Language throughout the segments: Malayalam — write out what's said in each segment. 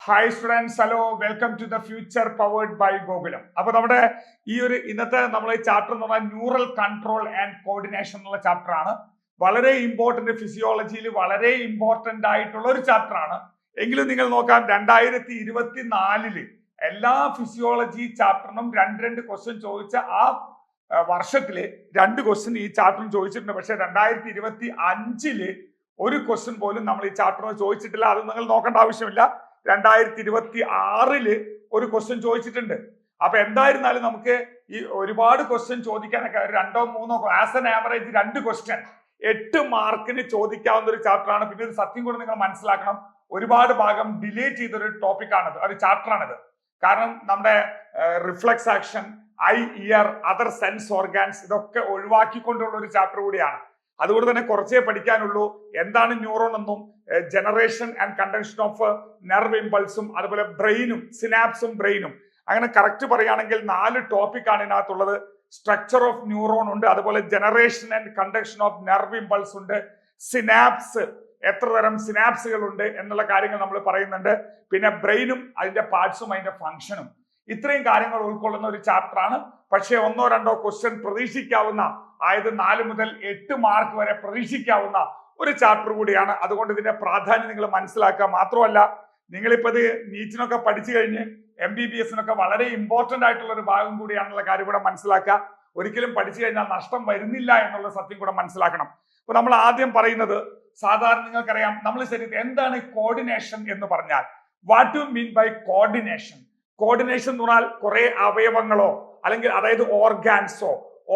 Hi students, hello, welcome to the future powered by Gokulam. അപ്പൊ നമ്മുടെ ഇന്നത്തെ നമ്മളെ ചാപ്റ്റർ എന്ന് പറഞ്ഞാൽ ന്യൂറൽ കൺട്രോൾ ആൻഡ് കോർഡിനേഷൻ എന്നുള്ള ചാപ്റ്റർ ആണ്. വളരെ ഇമ്പോർട്ടന്റ്, ഫിസിയോളജിയിൽ വളരെ ഇമ്പോർട്ടന്റ് ആയിട്ടുള്ള ഒരു ചാപ്റ്റർ ആണ്. എങ്കിലും നിങ്ങൾ നോക്കാം, 2024 എല്ലാ ഫിസിയോളജി ചാപ്റ്ററിനും രണ്ട് ക്വസ്റ്റ്യൻ ചോദിച്ച ആ വർഷത്തില് 2 ക്വസ്റ്റ്യൻ ഈ ചാപ്റ്ററിന് ചോദിച്ചിട്ടുണ്ട്. പക്ഷെ 2025 ഒരു ക്വസ്റ്റ്യൻ പോലും നമ്മൾ ഈ ചാപ്റ്ററിന് ചോദിച്ചിട്ടില്ല. അത് നിങ്ങൾ നോക്കേണ്ട ആവശ്യമില്ല. 2026 ഒരു ക്വസ്റ്റ്യൻ ചോദിച്ചിട്ടുണ്ട്. അപ്പൊ എന്തായിരുന്നാലും നമുക്ക് ഈ ഒരുപാട് ക്വസ്റ്റ്യൻ ചോദിക്കാനൊക്കെ 2-3 ആസ് എൻ ആവറേജ് 2 ക്വസ്റ്റ്യൻ 8 മാർക്കിന് ചോദിക്കാവുന്ന ഒരു ചാപ്റ്റർ ആണ്. പിന്നെ ഒരു സത്യം കൂടെ നിങ്ങൾ മനസ്സിലാക്കണം, ഒരുപാട് ഭാഗം ഡിലീറ്റ് ചെയ്തൊരു ടോപ്പിക്കാണിത്, ഒരു ചാപ്റ്റർ ആണിത്. കാരണം നമ്മുടെ reflux action, I, year, other sense organs ഇതൊക്കെ ഒഴിവാക്കിക്കൊണ്ടുള്ള ഒരു ചാപ്റ്റർ കൂടിയാണ്. അതുകൊണ്ട് തന്നെ കുറച്ചേ പഠിക്കാനുള്ളൂ. എന്താണ് ന്യൂറോൺ എന്നും generation and conduction of nerve ഇമ്പൾസും അതുപോലെ ബ്രെയിനും സിനാപ്സും ബ്രെയിനും, അങ്ങനെ കറക്റ്റ് പറയുകയാണെങ്കിൽ 4 ടോപ്പിക്കാണ് ഇതിനകത്തുള്ളത്. സ്ട്രക്ചർ ഓഫ് ന്യൂറോൺ ഉണ്ട്, അതുപോലെ generation and conduction of nerve impulse ഉണ്ട്, സിനാപ്സ്, എത്ര തരം സിനാപ്സുകൾ ഉണ്ട് എന്നുള്ള കാര്യങ്ങൾ നമ്മൾ പറയുന്നുണ്ട്, പിന്നെ ബ്രെയിനും അതിന്റെ പാർട്സും അതിന്റെ ഫംഗ്ഷനും. ഇത്രയും കാര്യങ്ങൾ ഉൾക്കൊള്ളുന്ന ഒരു ചാപ്റ്റർ ആണ്. പക്ഷേ 1-2 ക്വസ്റ്റ്യൻ പ്രതീക്ഷിക്കാവുന്ന, അതായത് 4 മുതൽ 8 മാർക്ക് വരെ പ്രതീക്ഷിക്കാവുന്ന ഒരു ചാപ്റ്റർ കൂടിയാണ്. അതുകൊണ്ട് ഇതിന്റെ പ്രാധാന്യം നിങ്ങൾ മനസ്സിലാക്കുക. മാത്രമല്ല, നിങ്ങളിപ്പോ ഇത് നീറ്റിനൊക്കെ പഠിച്ചു കഴിഞ്ഞ് MBBS വളരെ ഇമ്പോർട്ടന്റ് ആയിട്ടുള്ള ഒരു ഭാഗം കൂടിയാണെന്നുള്ള കാര്യം കൂടെ മനസ്സിലാക്കുക. ഒരിക്കലും പഠിച്ചു കഴിഞ്ഞാൽ നഷ്ടം വരുന്നില്ല എന്നുള്ള സത്യം കൂടെ മനസ്സിലാക്കണം. അപ്പൊ നമ്മൾ ആദ്യം പറയുന്നത്, സാധാരണ നിങ്ങൾക്കറിയാം നമ്മൾ ശരീരത്തിൽ എന്താണ് കോർഡിനേഷൻ എന്ന് പറഞ്ഞാൽ, what you mean by coordination? Coordination എന്ന് പറഞ്ഞാൽ കുറെ അവയവങ്ങളോ അല്ലെങ്കിൽ അതായത്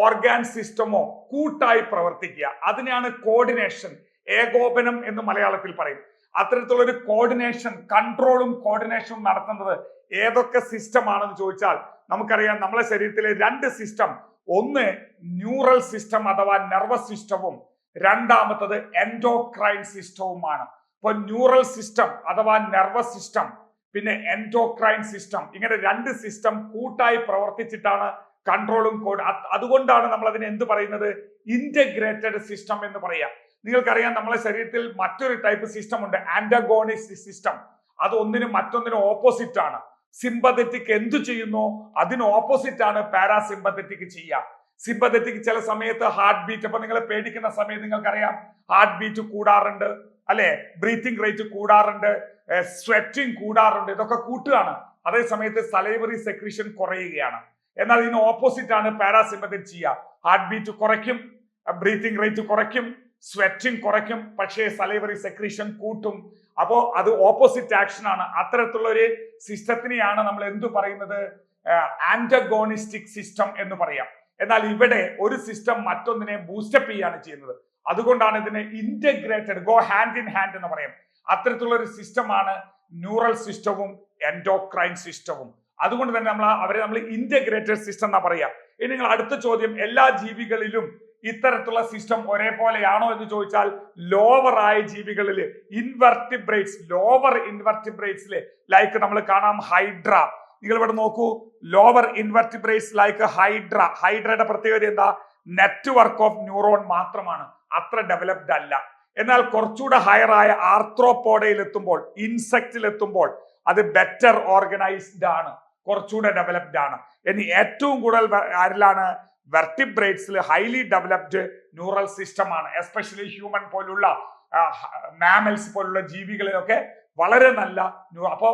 ഓർഗാൻ സിസ്റ്റമോ കൂട്ടായി പ്രവർത്തിക്കുക, അതിനെയാണ് കോർഡിനേഷൻ, ഏകോപനം എന്ന് മലയാളത്തിൽ പറയും. അത്തരത്തിലുള്ള ഒരു കോർഡിനേഷൻ, കൺട്രോളും കോർഡിനേഷനും നടത്തുന്നത് ഏതൊക്കെ സിസ്റ്റം ആണെന്ന് ചോദിച്ചാൽ നമുക്കറിയാം, നമ്മളെ ശരീരത്തിലെ 2 സിസ്റ്റം, ഒന്ന് ന്യൂറൽ സിസ്റ്റം അഥവാ നെർവസ് സിസ്റ്റവും രണ്ടാമത്തത് എൻഡോക്രൈൻ സിസ്റ്റവുമാണ്. ഇപ്പൊ ന്യൂറൽ സിസ്റ്റം അഥവാ നെർവസ് സിസ്റ്റം പിന്നെ എൻഡോക്രൈൻ സിസ്റ്റം, ഇങ്ങനെ 2 സിസ്റ്റം കൂട്ടായി പ്രവർത്തിച്ചിട്ടാണ് കൺട്രോളും അതുകൊണ്ടാണ് നമ്മൾ അതിനെ എന്ത് പറയുന്നത്, ഇന്റഗ്രേറ്റഡ് സിസ്റ്റം എന്ന് പറയാം. നിങ്ങൾക്കറിയാം, നമ്മളെ ശരീരത്തിൽ മറ്റൊരു ടൈപ്പ് സിസ്റ്റം ഉണ്ട്, ആന്റഗോണിസ്റ്റ് സിസ്റ്റം. അത് ഒന്നിനും മറ്റൊന്നിനും ഓപ്പോസിറ്റ് ആണ്. സിമ്പത്തറ്റിക് എന്തു ചെയ്യുന്നു അതിന് ഓപ്പോസിറ്റ് ആണ് പാരാസിമ്പത്തറ്റിക് ചെയ്യുക. സിമ്പത്തറ്റിക് ചില സമയത്ത് ഹാർട്ട് ബീറ്റ്, അപ്പൊ നിങ്ങൾ പേടിക്കുന്ന സമയത്ത് നിങ്ങൾക്കറിയാം ഹാർട്ട് ബീറ്റ് കൂടാറുണ്ട്, അല്ലെ, ബ്രീത്തിങ് റേറ്റ് കൂടാറുണ്ട്, സ്വെറ്റിംഗ് കൂടാറുണ്ട്, ഇതൊക്കെ കൂട്ടുകയാണ്. അതേ സമയത്ത് സലൈവറി സെക്രീഷൻ കുറയുകയാണ്. എന്നാൽ ഇതിന് ഓപ്പോസിറ്റ് ആണ് പാരാസിമ്പത്തറ്റിക് ചെയ്യുക. ഹാർട്ട് ബീറ്റ് കുറയ്ക്കും, ബ്രീത്തിങ് റേറ്റ് കുറയ്ക്കും, സ്വെറ്റിംഗ് കുറയ്ക്കും, പക്ഷേ സലൈവറി സെക്രീഷൻ കൂട്ടും. അപ്പോ അത് ഓപ്പോസിറ്റ് ആക്ഷൻ ആണ്. അത്തരത്തിലുള്ള ഒരു സിസ്റ്റത്തിനെയാണ് നമ്മൾ എന്തു പറയുന്നത്, ആന്റഗോണിസ്റ്റിക് സിസ്റ്റം എന്ന് പറയാം. എന്നാൽ ഇവിടെ ഒരു സിസ്റ്റം മറ്റൊന്നിനെ ബൂസ്റ്റപ്പ് ചെയ്യാണ് ചെയ്യുന്നത്. അതുകൊണ്ടാണ് ഇതിനെ integrated, go hand in hand എന്ന് പറയാം. അത്തരത്തിലുള്ള ഒരു സിസ്റ്റമാണ് ന്യൂറൽ സിസ്റ്റവും എൻഡോക്രൈൻ സിസ്റ്റവും. അതുകൊണ്ട് തന്നെ അവരെ നമ്മൾ ഇന്റഗ്രേറ്റഡ് സിസ്റ്റം എന്നാ പറയാ. ഇനി നിങ്ങൾ അടുത്ത ചോദ്യം, എല്ലാ ജീവികളിലും ഇത്തരത്തിലുള്ള സിസ്റ്റം ഒരേപോലെയാണോ എന്ന് ചോദിച്ചാൽ, ലോവർ ആയ ജീവികളിൽ ഇൻവെർട്ടിബ്രേറ്റ്സ്, ലോവർ ഇൻവെർട്ടിബ്രേറ്റ്സിൽ ലൈക്ക് നമ്മൾ കാണാം ഹൈഡ്ര. നിങ്ങൾ ഇവിടെ നോക്കൂ, ലോവർ ഇൻവെർട്ടിബ്രേറ്റ്സ് ലൈക്ക് ഹൈഡ്രയുടെ പ്രത്യേകത എന്താ, നെറ്റ്വർക്ക് ഓഫ് ന്യൂറോൺ മാത്രമാണ്, അത്ര ഡെവലപ്ഡ് അല്ല. എന്നാൽ കുറച്ചുകൂടെ ഹയർ ആയ ആർത്രോപോഡയിൽ എത്തുമ്പോൾ, ഇൻസെക്റ്റിൽ എത്തുമ്പോൾ അത് ബെറ്റർ ഓർഗനൈസ്ഡ് ആണ്, കുറച്ചുകൂടെ ഡെവലപ്ഡ് ആണ്. ഇനി ഏറ്റവും കൂടുതൽ ആരിലാണ്, വെർട്ടിബ്രേറ്റ്സിൽ ഹൈലി ഡെവലപ്ഡ് ന്യൂറൽ സിസ്റ്റം ആണ്. എസ്പെഷ്യലി ഹ്യൂമൻ പോലുള്ള മാമൽസ് പോലുള്ള ജീവികളിലൊക്കെ വളരെ നല്ല. അപ്പോ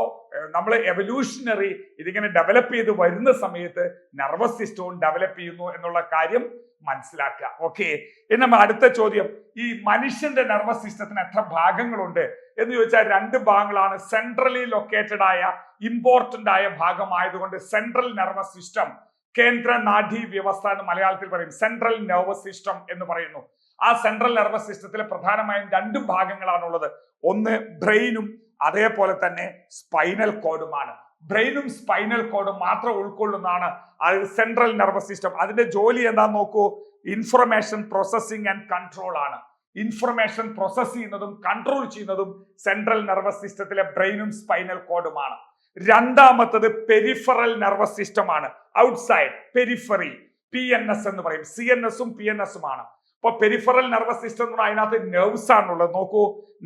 നമ്മൾ എവല്യൂഷണറി ഇതിങ്ങനെ ഡെവലപ്പ് ചെയ്ത് വരുന്ന സമയത്ത് നെർവസ് സിസ്റ്റവും ഡെവലപ്പ് ചെയ്യുന്നു എന്നുള്ള കാര്യം മനസ്സിലാക്കുക. ഓക്കെ, ഇനി നമ്മൾ അടുത്ത ചോദ്യം, ഈ മനുഷ്യന്റെ നെർവസ് സിസ്റ്റത്തിന് എത്ര ഭാഗങ്ങളുണ്ട് എന്ന് ചോദിച്ചാൽ 2 ഭാഗങ്ങളാണ്. സെൻട്രലി ലൊക്കേറ്റഡ് ആയ ഇമ്പോർട്ടന്റ് ആയ ഭാഗമായതുകൊണ്ട് സെൻട്രൽ നെർവസ് സിസ്റ്റം, കേന്ദ്ര നാഡീ വ്യവസ്ഥ എന്ന് മലയാളത്തിൽ പറയും, സെൻട്രൽ നെർവസ് സിസ്റ്റം എന്ന് പറയുന്നു. ആ സെൻട്രൽ നെർവസ് സിസ്റ്റത്തിൽ പ്രധാനമായും 2 ഭാഗങ്ങളാണുള്ളത്. ഒന്ന് ബ്രെയിനും അതേപോലെ തന്നെ സ്പൈനൽ കോഡുമാണ്. ബ്രെയിനും സ്പൈനൽ കോഡും മാത്രം ഉൾക്കൊള്ളുന്നതാണ് അതായത് സെൻട്രൽ നെർവസ് സിസ്റ്റം. അതിന്റെ ജോലി എന്താന്ന് നോക്കൂ, ഇൻഫർമേഷൻ പ്രോസസ്സിംഗ് ആൻഡ് കൺട്രോൾ ആണ്. ഇൻഫർമേഷൻ പ്രോസസ് ചെയ്യുന്നതും കൺട്രോൾ ചെയ്യുന്നതും സെൻട്രൽ നെർവസ് സിസ്റ്റത്തിലെ ബ്രെയിനും സ്പൈനൽ കോഡുമാണ്. രണ്ടാമത്തത് പെരിഫറൽ നെർവസ് സിസ്റ്റം ആണ്, ഔട്ട്സൈഡ് പെരിഫറി, PNS എന്ന് പറയും. CNS-ഉം PNS-ഉം ആണ്. അപ്പൊ പെരിഫറൽ നെർവസ് സിസ്റ്റം എന്ന് പറഞ്ഞാൽ അതിനകത്ത് നെർവ്സ് ആണുള്ളത്. നോക്കൂ,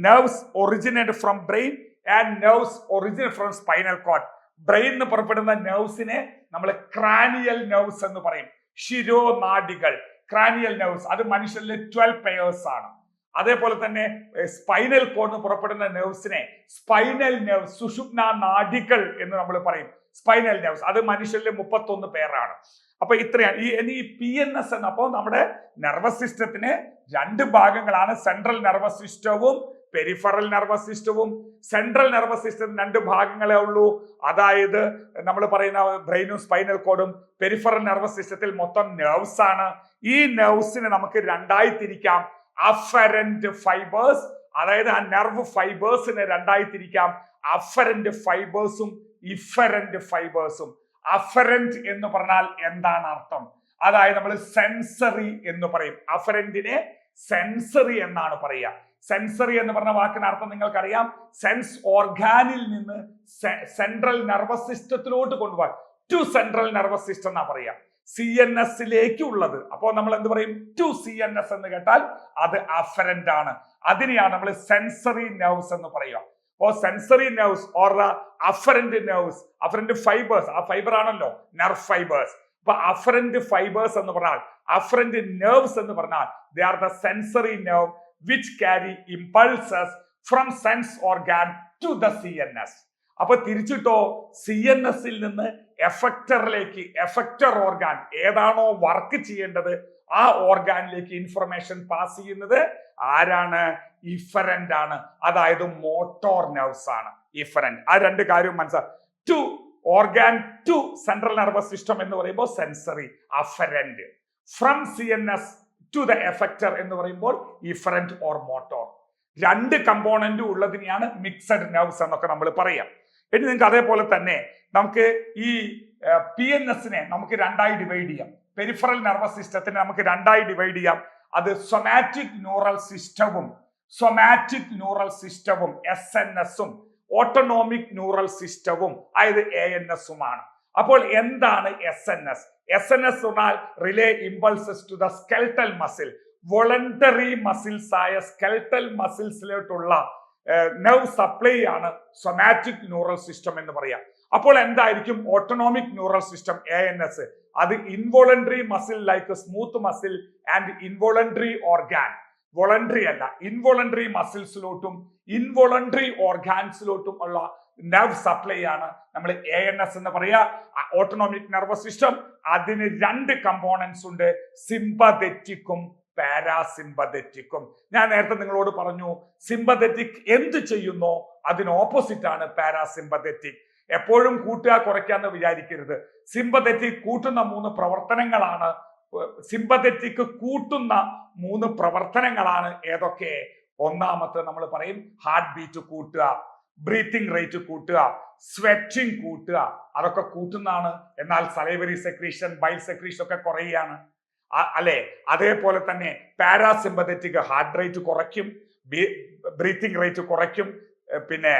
nerves originate from brain and nerves originate from spinal cord. ബ്രെയിനിൽ നിന്ന് പുറപ്പെടുന്ന നെർവ്സിനെ നമ്മൾ ക്രാനിയൽ നെർവ്സ് എന്ന് പറയും. ശിരോനാഡികൾ, ക്രാനിയൽ നെർവ്സ്, അത് മനുഷ്യരിലെ 12 പെയേഴ്സ് ആണ്. അതേപോലെ തന്നെ സ്പൈനൽ കോഡിൽ നിന്ന് പുറപ്പെടുന്ന നെർവ്സിനെ സ്പൈനൽ നെർവ്സ്, സുഷുമ്ന നാഡികൾ എന്ന് നമ്മൾ പറയും. സ്പൈനൽ നെർവ്സ് അത് മനുഷ്യരിലെ 31 പേരാണ്. അപ്പൊ ഇത്രയാണ് ഈ PNS എന്ന്. അപ്പോൾ നമ്മുടെ നെർവസ് സിസ്റ്റത്തിന് 2 ഭാഗങ്ങളാണ്, സെൻട്രൽ നെർവസ് സിസ്റ്റവും പെരിഫറൽ നെർവസ് സിസ്റ്റവും. സെൻട്രൽ നെർവസ് സിസ്റ്റത്തിന് 2 ഭാഗങ്ങളേ ഉള്ളൂ, അതായത് നമ്മൾ പറയുന്ന ബ്രെയിനും സ്പൈനൽ കോഡും. പെരിഫറൽ നെർവസ് സിസ്റ്റത്തിൽ മൊത്തം നെർവ്സ് ആണ്. ഈ നെർവ്സിനെ നമുക്ക് 2ആയി തിരിക്കാം. അഫറന്റ് ഫൈബേഴ്സ്, അതായത് ആ നെർവ് ഫൈബേഴ്സിനെ 2ആയി തിരിക്കാം. അഫറന്റ് ഫൈബേഴ്സും ഇഫറന്റ് ഫൈബേഴ്സും. അഫറന്റ് എന്ന് പറഞ്ഞാൽ എന്താണ് അർത്ഥം? അതായത് നമ്മൾ സെൻസറി എന്ന് പറയും. അഫറന്റിനെ സെൻസറി എന്നാണ് പറയുക. സെൻസറി എന്ന് പറഞ്ഞ വാക്കിന് അർത്ഥം നിങ്ങൾക്കറിയാം, സെൻസ് ഓർഗാനിൽ നിന്ന് സെൻട്രൽ നെർവസ് സിസ്റ്റത്തിലോട്ട് കൊണ്ടുപോകാൻ, ടു സെൻട്രൽ നെർവസ് സിസ്റ്റം എന്നാ പറയാ, CNS ഉള്ളത്. അപ്പോൾ നമ്മൾ എന്ത് പറയും? ടു CNS എന്ന് കേട്ടാൽ അത് അഫറന്റ് ആണ്. അതിനെയാണ് നമ്മൾ സെൻസറി നെർവ്സ് എന്ന് പറയുക. അപ്പോൾ sensory nerves or afferent nerves, afferent fibres, ആ ഫൈബർ ആണല്ലോ നെർവ് ഫൈബേഴ്സ്. അപ്പൊ അഫറന്റ് ഫൈബേഴ്സ് എന്ന് പറഞ്ഞാൽ, അഫറന്റ് നെർവ്സ് എന്ന് പറഞ്ഞാൽ they are the sensory nerve which carry impulses from sense organ to the CNS. അപ്പൊ തിരിച്ചിട്ടോ, CNS-ൽ നിന്ന് എഫക്ടറിലേക്ക്, എഫക്ടർ ഓർഗാൻ ഏതാണോ വർക്ക് ചെയ്യേണ്ടത് ആ ഓർഗാനിലേക്ക് ഇൻഫർമേഷൻ പാസ് ചെയ്യുന്നത് ആരാണ്? ഇഫറന്റ് ആണ്. അതായത് മോട്ടോർ നെർവ്സ് ആണ് ഇഫറന്റ്. ആ 2 കാര്യവും മനസ്സിലാക്കാം. To organ to central nervous system എന്ന് പറയുമ്പോൾ sensory afferent. From CNS to the effector എന്ന് പറയുമ്പോൾ ഇഫറന്റ് ഓർ മോട്ടോർ. 2 കമ്പോണന്റും ഉള്ളതിനെയാണ് മിക്സഡ് നെർവ്സ് എന്നൊക്കെ നമ്മൾ പറയാം. ഇനി നിങ്ങൾക്ക് അതേപോലെ തന്നെ നമുക്ക് ഈ PNS-നെ നമുക്ക് 2ആയി ഡിവൈഡ് ചെയ്യാം. പെരിഫറൽ നെർവസ് സിസ്റ്റത്തിനെ നമുക്ക് 2ആയി ഡിവൈഡ് ചെയ്യാം. അത് സൊമാറ്റിക് ന്യൂറൽ സിസ്റ്റവും SNS-ഉം ഓട്ടോണോമിക് ന്യൂറൽ സിസ്റ്റവും അതായത് ANS-ഉമാണ്. അപ്പോൾ എന്താണ് SNS? SNS എന്നാൽ relay impulses to the skeletal muscle. Voluntary muscles ആയ സ്കെൽട്ടൽ മസിൽസിലോട്ടുള്ള നെർവ് സപ്ലൈ ആണ് സൊമാറ്റിക് ന്യൂറൽ സിസ്റ്റം എന്ന് പറയാം. അപ്പോൾ എന്തായിരിക്കും ഓട്ടോണോമിക് ന്യൂറൽ സിസ്റ്റം ANS? അത് involuntary muscle like smooth muscle and involuntary organ, voluntary അല്ല ഇൻവോളണ്ടറി മസിൽസിലോട്ടും ഇൻവോളണ്ടറി ഓർഗാൻസിലോട്ടും ഉള്ള നെർവ് സപ്ലൈ ആണ് നമ്മൾ ANS എന്ന് പറയാ. ഓട്ടോണോമിക് നെർവസ് സിസ്റ്റം അതിന് 2 കമ്പോണൻസ് ഉണ്ട്, സിമ്പതെറ്റിക്കും പാരാസിമ്പതെറ്റിക്കും. ഞാൻ നേരത്തെ നിങ്ങളോട് പറഞ്ഞു, സിമ്പതെറ്റിക് എന്ത് ചെയ്യുന്നോ അതിന് ഓപ്പോസിറ്റ് ആണ് പാരാസിമ്പതെറ്റിക്. എപ്പോഴും കൂട്ടുക കുറയ്ക്കാന്ന് വിചാരിക്കരുത്. സിമ്പതെറ്റിക് കൂട്ടുന്ന 3 പ്രവർത്തനങ്ങളാണ്. സിമ്പതെറ്റിക് കൂട്ടുന്ന 3 പ്രവർത്തനങ്ങളാണ് ഏതൊക്കെ? ഒന്നാമത്തെ നമ്മൾ പറയും ഹാർട്ട് ബീറ്റ് കൂട്ടുക, ബ്രീത്തിങ് റേറ്റ് കൂട്ടുക, സ്വെറ്റിംഗ് കൂട്ടുക. അതൊക്കെ കൂട്ടുന്നതാണ്. എന്നാൽ സലൈവറി സെക്രീഷൻ, ബൈൽ സെക്രീഷൻ ഒക്കെ കുറയുകയാണ് അല്ലെ. അതേപോലെ തന്നെ പാരാസിമ്പതെറ്റിക് ഹാർട്ട് റേറ്റ് കുറയ്ക്കും, ബ്രീത്തിങ് റേറ്റ് കുറയ്ക്കും, പിന്നെ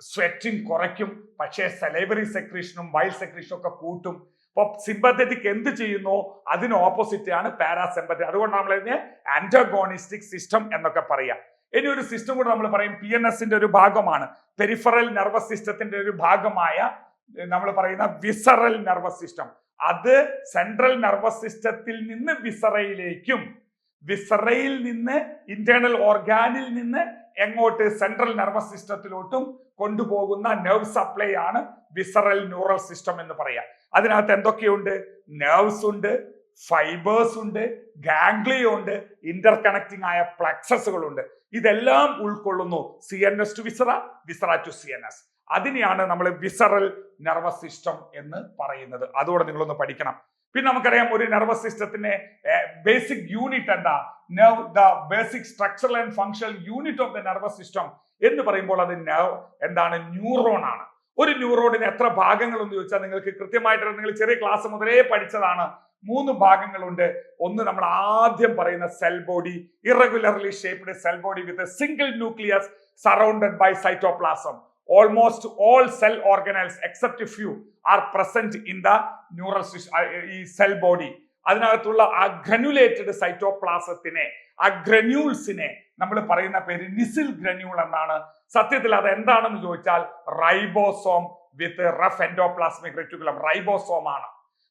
സ്വെറ്റിംഗ് കുറയ്ക്കും. പക്ഷേ സലൈവറി സെക്രീഷനും ബൈൽ സെക്രീഷനും ഒക്കെ കൂട്ടും. അപ്പൊ സിമ്പതെറ്റിക് എന്ത് ചെയ്യുന്നു അതിന് ഓപ്പോസിറ്റ് ആണ് പാരാസിമ്പതെറ്റിക്. അതുകൊണ്ട് നമ്മൾ ഇതിനെ ആന്റഗോണിസ്റ്റിക് സിസ്റ്റം എന്നൊക്കെ പറയാം. ഇനി ഒരു സിസ്റ്റം കൂടെ നമ്മൾ പറയും PNS-ന്റെ ഒരു ഭാഗമാണ്, പെരിഫറൽ നെർവസ് സിസ്റ്റത്തിന്റെ ഒരു ഭാഗമായ നമ്മൾ പറയുന്ന വിസറൽ നെർവസ് സിസ്റ്റം. അത് സെൻട്രൽ നെർവസ് സിസ്റ്റത്തിൽ നിന്ന് വിസറയിലേക്കും, വിസറയിൽ നിന്ന് ഇന്റേണൽ ഓർഗാനിൽ നിന്ന് എങ്ങോട്ട് സെൻട്രൽ നെർവസ് സിസ്റ്റത്തിലോട്ടും കൊണ്ടുപോകുന്ന നെർവ് സപ്ലൈ ആണ് വിസറൽ ന്യൂറൽ സിസ്റ്റം എന്ന് പറയാം. അതിനകത്ത് എന്തൊക്കെയുണ്ട്? നെർവ്സ് ഉണ്ട്, ഫൈബേഴ്സ് ഉണ്ട്, ഗാംഗ്ലിയ ഉണ്ട്, ഇന്റർ കണക്ടിങ് ആയ പ്ലക്സസുകളുണ്ട്. ഇതെല്ലാം ഉൾക്കൊള്ളുന്നു CNS to viscera, viscera to CNS. അതിനെയാണ് നമ്മൾ വിസറൽ നെർവസ് സിസ്റ്റം എന്ന് പറയുന്നത്. അതുകൂടെ നിങ്ങളൊന്ന് പഠിക്കണം. പിന്നെ നമുക്കറിയാം ഒരു നെർവസ് സിസ്റ്റത്തിന്റെ ബേസിക് യൂണിറ്റ് എന്താ? The basic structural and functional unit of the nervous system എന്ന് പറയുമ്പോൾ അത് എന്താണ്? ന്യൂറോൺ ആണ്. ഒരു ന്യൂറോണിന് എത്ര ഭാഗങ്ങൾ എന്ന് ചോദിച്ചാൽ നിങ്ങൾക്ക് കൃത്യമായിട്ട് നിങ്ങൾ ചെറിയ ക്ലാസ് മുതലേ പഠിച്ചതാണ്. 3 ഭാഗങ്ങളുണ്ട്. ഒന്ന് നമ്മൾ ആദ്യം പറയുന്ന cell body, irregularly shaped cell body with a single nucleus surrounded by cytoplasm. Almost all cell organelles except a few are present in the neural cell body. അതിനകത്തുള്ള ആ ഗ്രനുലേറ്റഡ് സൈറ്റോപ്ലാസത്തിനെ, ആ ഗ്രന്യൂൾസിനെ നമ്മൾ പറയുന്ന പേര് നിസിൽ ഗ്രന്യൂൾ എന്നാണ്. സത്യത്തിൽ അത് എന്താണെന്ന് ചോദിച്ചാൽ ribosome with rough endoplasmic reticulum, ribosome ആണ്.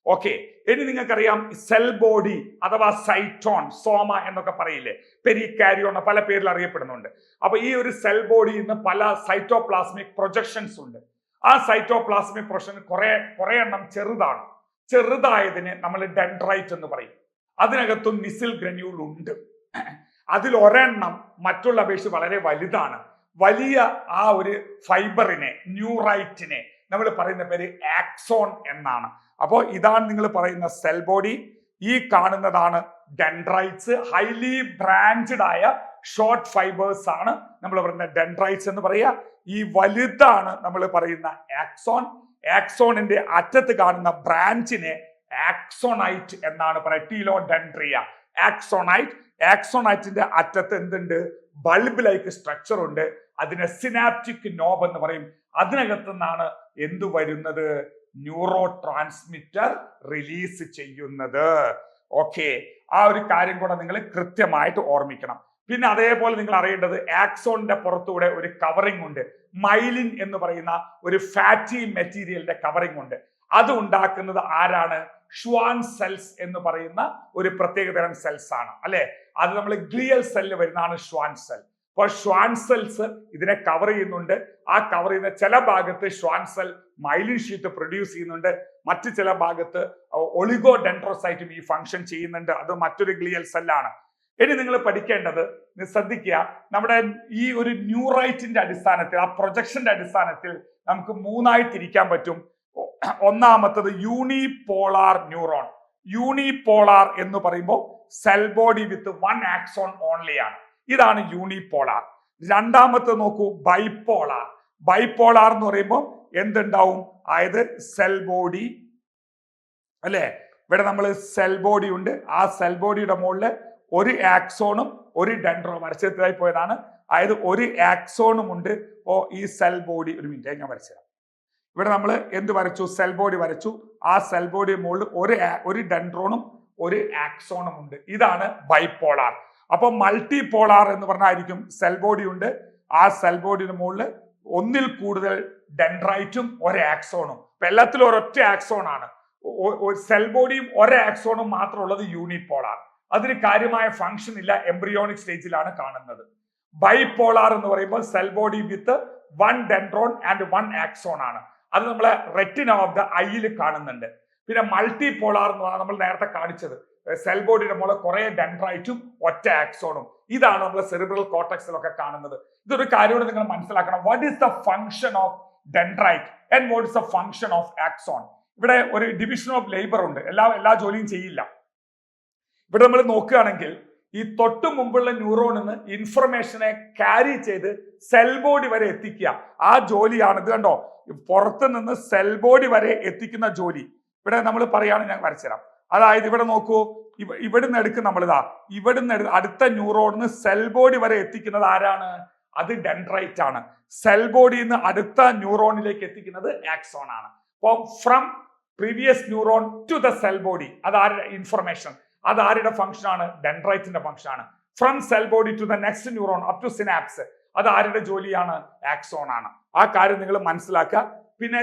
ഓക്കെ, ഇനി നിങ്ങൾക്കറിയാം സെൽ ബോഡി അഥവാ സൈറ്റോൺ, സോമ എന്നൊക്കെ പറയില്ലേ, പെരികാരിയോൺ പല പേരിൽ അറിയപ്പെടുന്നുണ്ട്. അപ്പൊ ഈ ഒരു സെൽ ബോഡിയിൽ നിന്ന് പല സൈറ്റോപ്ലാസ്മിക് പ്രൊജക്ഷൻസ് ഉണ്ട്. ആ സൈറ്റോപ്ലാസ്മിക് പ്രൊജക്ഷൻ കുറെ എണ്ണം ചെറുതാണ്. ചെറുതായതിന് നമ്മൾ ഡെൻഡ്രൈറ്റ് എന്ന് പറയും. അതിനകത്തും നിസിൽ ഗ്രന്യൂൾ ഉണ്ട്. അതിൽ ഒരെണ്ണം മറ്റുള്ള അപേക്ഷിച്ച് വളരെ വലുതാണ്. വലിയ ആ ഒരു ഫൈബറിനെ, ന്യൂറൈറ്റിനെ നമ്മൾ പറയുന്ന പേര് ആക്സോൺ എന്നാണ്. അപ്പോൾ ഇതാണ് നിങ്ങൾ പറയുന്ന സെൽ ബോഡി. ഈ കാണുന്നതാണ് ഡെൻഡ്രൈറ്റ്സ്. ഹൈലി ബ്രാഞ്ചഡ് ആയ ഷോർട്ട് ഫൈബേഴ്സ് ആണ് നമ്മൾ പറയുന്ന ഡെൻഡ്രൈറ്റ്സ് എന്ന് പറയുക. ഈ വലുതാണ് നമ്മൾ പറയുന്ന ആക്സോൺ. ആക്സോണിന്റെ അറ്റത്ത് കാണുന്ന ബ്രാഞ്ചിനെ ആക്സോണൈറ്റ് എന്നാണ് പറയുക. ടീലോഡെൻഡ്രിയ, ആക്സോണൈറ്റ്. ആക്സോണൈറ്റിന്റെ അറ്റത്ത് എന്തുണ്ട്? ബൾബ് ലൈക്ക് സ്ട്രക്ചർ ഉണ്ട്. അതിനെ സിനാപ്റ്റിക് നോബ് എന്ന് പറയും. അതിനകത്ത് നിന്നാണ് എന്തു വരുന്നത്? ന്യൂറോ ട്രാൻസ്മിറ്റർ റിലീസ് ചെയ്യുന്നത്. ഓക്കെ, ആ ഒരു കാര്യം കൂടെ നിങ്ങൾ കൃത്യമായിട്ട് ഓർമ്മിക്കണം. പിന്നെ അതേപോലെ നിങ്ങൾ അറിയേണ്ടത് ആക്സോണിന്റെ പുറത്തൂടെ ഒരു കവറിംഗ് ഉണ്ട്. മൈലിൻ എന്ന് പറയുന്ന ഒരു ഫാറ്റി മെറ്റീരിയലിന്റെ കവറിംഗ് ഉണ്ട്. അത് ഉണ്ടാക്കുന്നത് ആരാണ്? ഷ്വാൻ സെൽസ് എന്ന് പറയുന്ന ഒരു പ്രത്യേകതരം സെൽസ് ആണ്, അല്ലെ? അത് നമ്മൾ ഗ്ലിയൽ സെല്ല് വരുന്നതാണ് ഷ്വാൻ സെൽ. അപ്പോൾ ഷ്വാൻ സെൽസ് ഇതിനെ കവർ ചെയ്യുന്നുണ്ട്. ആ കവർ ചെയ്യുന്ന ചില ഭാഗത്ത് Schwann cell myelin sheet produce ചെയ്യുന്നുണ്ട്. മറ്റു ചില ഭാഗത്ത് ഒളിഗോ ഡെൻഡ്രോസൈറ്റും ഈ ഫംഗ്ഷൻ ചെയ്യുന്നുണ്ട്. അത് മറ്റൊരു ഗ്ലിയൽ സെല്ലാണ്. ഇനി നിങ്ങൾ പഠിക്കേണ്ടത്, ശ്രദ്ധിക്കുക, നമ്മുടെ ഈ ഒരു ന്യൂറൈറ്റിന്റെ അടിസ്ഥാനത്തിൽ, ആ പ്രൊജക്ഷന്റെ അടിസ്ഥാനത്തിൽ നമുക്ക് മൂന്നായി തിരിക്കാൻ പറ്റും. ഒന്നാമത്തത് യൂണിപോളാർ ന്യൂറോൺ. യൂണിപോളാർ എന്ന് പറയുമ്പോൾ cell body with one axon only ആണ്. ഇതാണ് യൂണിപോളാർ. രണ്ടാമത്തെ നോക്കൂ, ബൈപോളാർ. ബൈപോളാർ എന്ന് പറയുമ്പോൾ എന്തുണ്ടാവും? അതായത് സെൽ ബോഡി, അല്ലെ? ഇവിടെ നമ്മൾ സെൽ ബോഡി ഉണ്ട്. ആ സെൽ ബോഡിയുടെ മുകളിൽ ഒരു ആക്സോണും ഒരു ഡെൻഡ്രോ, വരച്ചതായി പോയതാണ്. അതായത് ഒരു ആക്സോണും ഉണ്ട്. ഓ, ഈ സെൽ ബോഡി, ഒരു മിനിറ്റ് ഞാൻ വരച്ചുതരാം. ഇവിടെ നമ്മൾ എന്ത് വരച്ചു? സെൽ ബോഡി വരച്ചു. ആ സെൽ ബോഡി മുകളിൽ ഒരു ഡെൻഡ്രോണും ഒരു ആക്സോണും ഉണ്ട്. ഇതാണ് ബൈപോളാർ. അപ്പൊ മൾട്ടിപോളാർ എന്ന് പറഞ്ഞായിരിക്കും സെൽ ബോഡി ഉണ്ട്. ആ സെൽ ബോഡിയുടെ മുകളിൽ ഒന്നിൽ കൂടുതൽ ഡെൻഡ്രൈറ്റും ഒരു ആക്സോണും. ഇപ്പൊ എല്ലാത്തിലും ഒരൊറ്റ ആക്സോൺ ആണ്. സെൽ ബോഡിയും ഒരു ആക്സോണും മാത്രമുള്ളത് യൂണിപോളാർ. അതിന് കാര്യമായ ഫംഗ്ഷൻ ഇല്ല, എംബ്രിയോണിക് സ്റ്റേജിലാണ് കാണുന്നത്. ബൈപോളാർ എന്ന് പറയുമ്പോൾ cell body with one dendron and one axon ആണ്. അത് നമ്മളെ റെറ്റിന ഓഫ് ദ ഐയിൽ കാണുന്നുണ്ട്. പിന്നെ മൾട്ടിപോളാർ എന്ന് പറഞ്ഞാൽ നമ്മൾ നേരത്തെ കാണിച്ചത്, സെൽ ബോഡിയുടെ മുകളിൽ കുറെ ഡെൻഡ്രൈറ്റും ഒറ്റ ആക്സോണും. ഇതാണ് നമ്മൾ സെറിബ്രൽ കോർട്ടക്സിലൊക്കെ കാണുന്നത്. ഇതൊരു കാര്യം നിങ്ങൾ മനസ്സിലാക്കണം. What is the function of dendrite and what is the function of axon? ഇവിടെ ഒരു ഡിവിഷൻ ഓഫ് ലേബർ ഉണ്ട്. എല്ലാ ജോലിയും ചെയ്യില്ല. ഇവിടെ നമ്മൾ നോക്കുകയാണെങ്കിൽ ഈ തൊട്ടു മുമ്പുള്ള ന്യൂറോണിന്ന് ഇൻഫർമേഷനെ ക്യാരി ചെയ്ത് സെൽ ബോഡി വരെ എത്തിക്കുക, ആ ജോലിയാണ് ഇത്. കണ്ടോ, പുറത്തു നിന്ന് സെൽ ബോഡി വരെ എത്തിക്കുന്ന ജോലി ഇവിടെ നമ്മൾ പറയാണ്. ഞാൻ വരച്ചുതരാം. അതായത് ഇവിടെ നോക്കൂ, ഇവിടുന്ന് എടുക്കും നമ്മളിതാ, ഇവിടുന്ന് അടുത്ത ന്യൂറോണിന് സെൽ ബോഡി വരെ എത്തിക്കുന്നത് ആരാണ്? അത് ഡെൻഡ്രൈറ്റ് ആണ്. സെൽ ബോഡിയിൽ നിന്ന് അടുത്ത ന്യൂറോണിലേക്ക് എത്തിക്കുന്നത് ആക്സോൺ ആണ്. അപ്പോൾ from previous neuron to the cell body, അതാരുടെ ഇൻഫർമേഷൻ, അത് ആരുടെ ഫംഗ്ഷൻ ആണ്? ഡെൻഡ്രൈറ്റിന്റെ ഫംഗ്ഷൻ ആണ്. From cell body to the next neuron up to synapse, അത് ആരുടെ ജോലിയാണ്? ആക്സോൺ ആണ്. ആ കാര്യം നിങ്ങൾ മനസ്സിലാക്കുക. പിന്നെ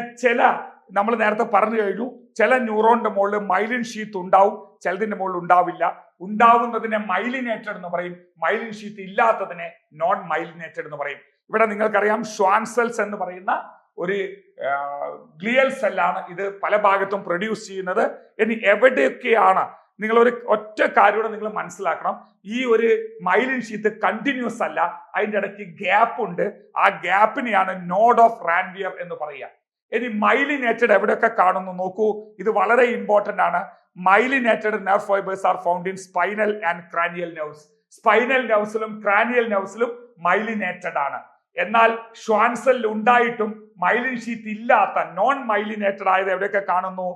നമ്മൾ നേരത്തെ പറഞ്ഞു കഴിഞ്ഞു, ചില ന്യൂറോണിന്റെ മുകളിൽ മൈലിൻ ഷീത്ത് ഉണ്ടാവും, ചിലതിന്റെ മുകളിൽ ഉണ്ടാവില്ല. ഉണ്ടാവുന്നതിനെ മൈലിനേറ്റഡ് എന്ന് പറയും, മൈലിൻ ഷീത്ത് ഇല്ലാത്തതിനെ നോൺ മൈലിനേറ്റഡ് എന്ന് പറയും. ഇവിടെ നിങ്ങൾക്കറിയാം ഷ്വാൻ സെൽസ് എന്ന് പറയുന്ന ഒരു ഗ്ലിയൽ സെല്ലാണ് ഇത് പല ഭാഗത്തും പ്രൊഡ്യൂസ് ചെയ്യുന്നത്. ഇനി എവിടെയൊക്കെയാണ്, നിങ്ങൾ ഒരു ഒറ്റ കാര്യം നിങ്ങൾ മനസ്സിലാക്കണം. ഈ ഒരു മൈലിൻ ഷീത്ത് കണ്ടിന്യൂസ് അല്ല, അതിൻ്റെ ഇടയ്ക്ക് ഗ്യാപ്പ് ഉണ്ട്. ആ ഗ്യാപ്പിനെയാണ് നോഡ് ഓഫ് റാൻവിയർ എന്ന് പറയുക. ഇനി മൈലിനേറ്റഡ് എവിടെയൊക്കെ കാണുന്നു നോക്കൂ, ഇത് വളരെ ഇമ്പോർട്ടന്റ് ആണ്. Myelinated nerve fibres are found in spinal and cranial nerves. Spinal നെർവ്സിലും ക്രാനിയൽ നെർവ്സിലും മൈലിനേറ്റഡ് ആണ്. എന്നാൽ ഷ്വാൻ സെൽ ഉണ്ടായിട്ടും മൈലിൻ ഷീറ്റ് ഇല്ലാത്ത നോൺ മൈലിനേറ്റഡ് ആയത് എവിടെയൊക്കെ കാണുന്നു?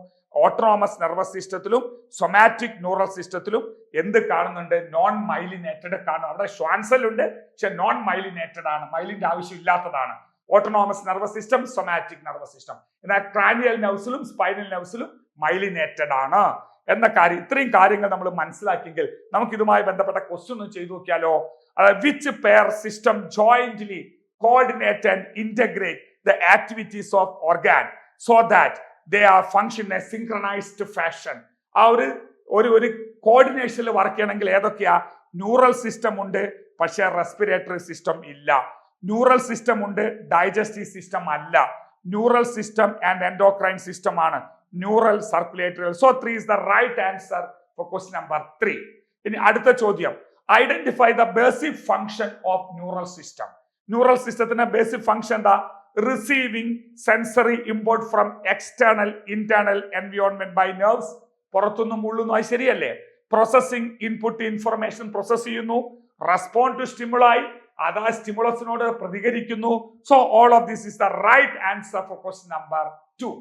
ഓട്ടോണമസ് നെർവസ് സിസ്റ്റത്തിലും സൊമാറ്റിക് ന്യൂറൽ സിസ്റ്റത്തിലും എന്ത് കാണുന്നുണ്ട്? നോൺ മൈലിനേറ്റഡ് കാണും. അവിടെ ഷ്വാൻ സെൽ ഉണ്ട്, പക്ഷെ നോൺ മൈലിനേറ്റഡ് ആണ്, മൈലിന്റെ ആവശ്യം ഇല്ലാത്തതാണ്. Autonomous nervous system, somatic nervous system. എന്നാൽ ക്രാനിയൽ നെർവ്സിലും സ്പൈനൽ നെർവ്സിലും മൈലിനേറ്റഡ് ആണ്. എന്ന കാര്യം, ഇത്രയും കാര്യങ്ങൾ നമ്മൾ മനസ്സിലാക്കിയെങ്കിൽ നമുക്ക് ഇതുമായി ബന്ധപ്പെട്ട ക്വസ്റ്റ്യൻ ഒന്ന് ചെയ്തു നോക്കിയാലോ. Which pair system jointly coordinate and integrate the activities of organ so that they are function a synchronised fashion. ആ ഒരു കോർഡിനേഷനിൽ വർക്ക് ചെയ്യണമെങ്കിൽ ഏതൊക്കെയാ? ന്യൂറൽ സിസ്റ്റം ഉണ്ട്, പക്ഷേ റെസ്പിറേറ്ററി സിസ്റ്റം ഇല്ല. ന്യൂറൽ സിസ്റ്റം ഉണ്ട്, ഡൈജസ്റ്റീവ് സിസ്റ്റം അല്ല. Neural system and endocrine system ആണ്. Neural circulatory. So 3 is the right answer for question number 3. ഇനി അടുത്ത ചോദ്യം, identify the basic function of neural system. Neural സിസ്റ്റത്തിന്റെ ബേസിക് ഫംഗ്ഷൻ എന്താ? Receiving sensory import from external internal environment by nerves. പുറത്തുനിന്നും ഉള്ളുന്നു, അത് ശരിയല്ലേ? പ്രോസസിംഗ് ഇൻപുട്ട് ഇൻഫർമേഷൻ പ്രോസസ് ചെയ്യുന്നു. റെസ്പോണ്ട് ടു സ്റ്റിമുളായി, അതാ സ്റ്റിമുളസിനോട് പ്രതികരിക്കുന്നു. So all of this is the right answer for question number 2.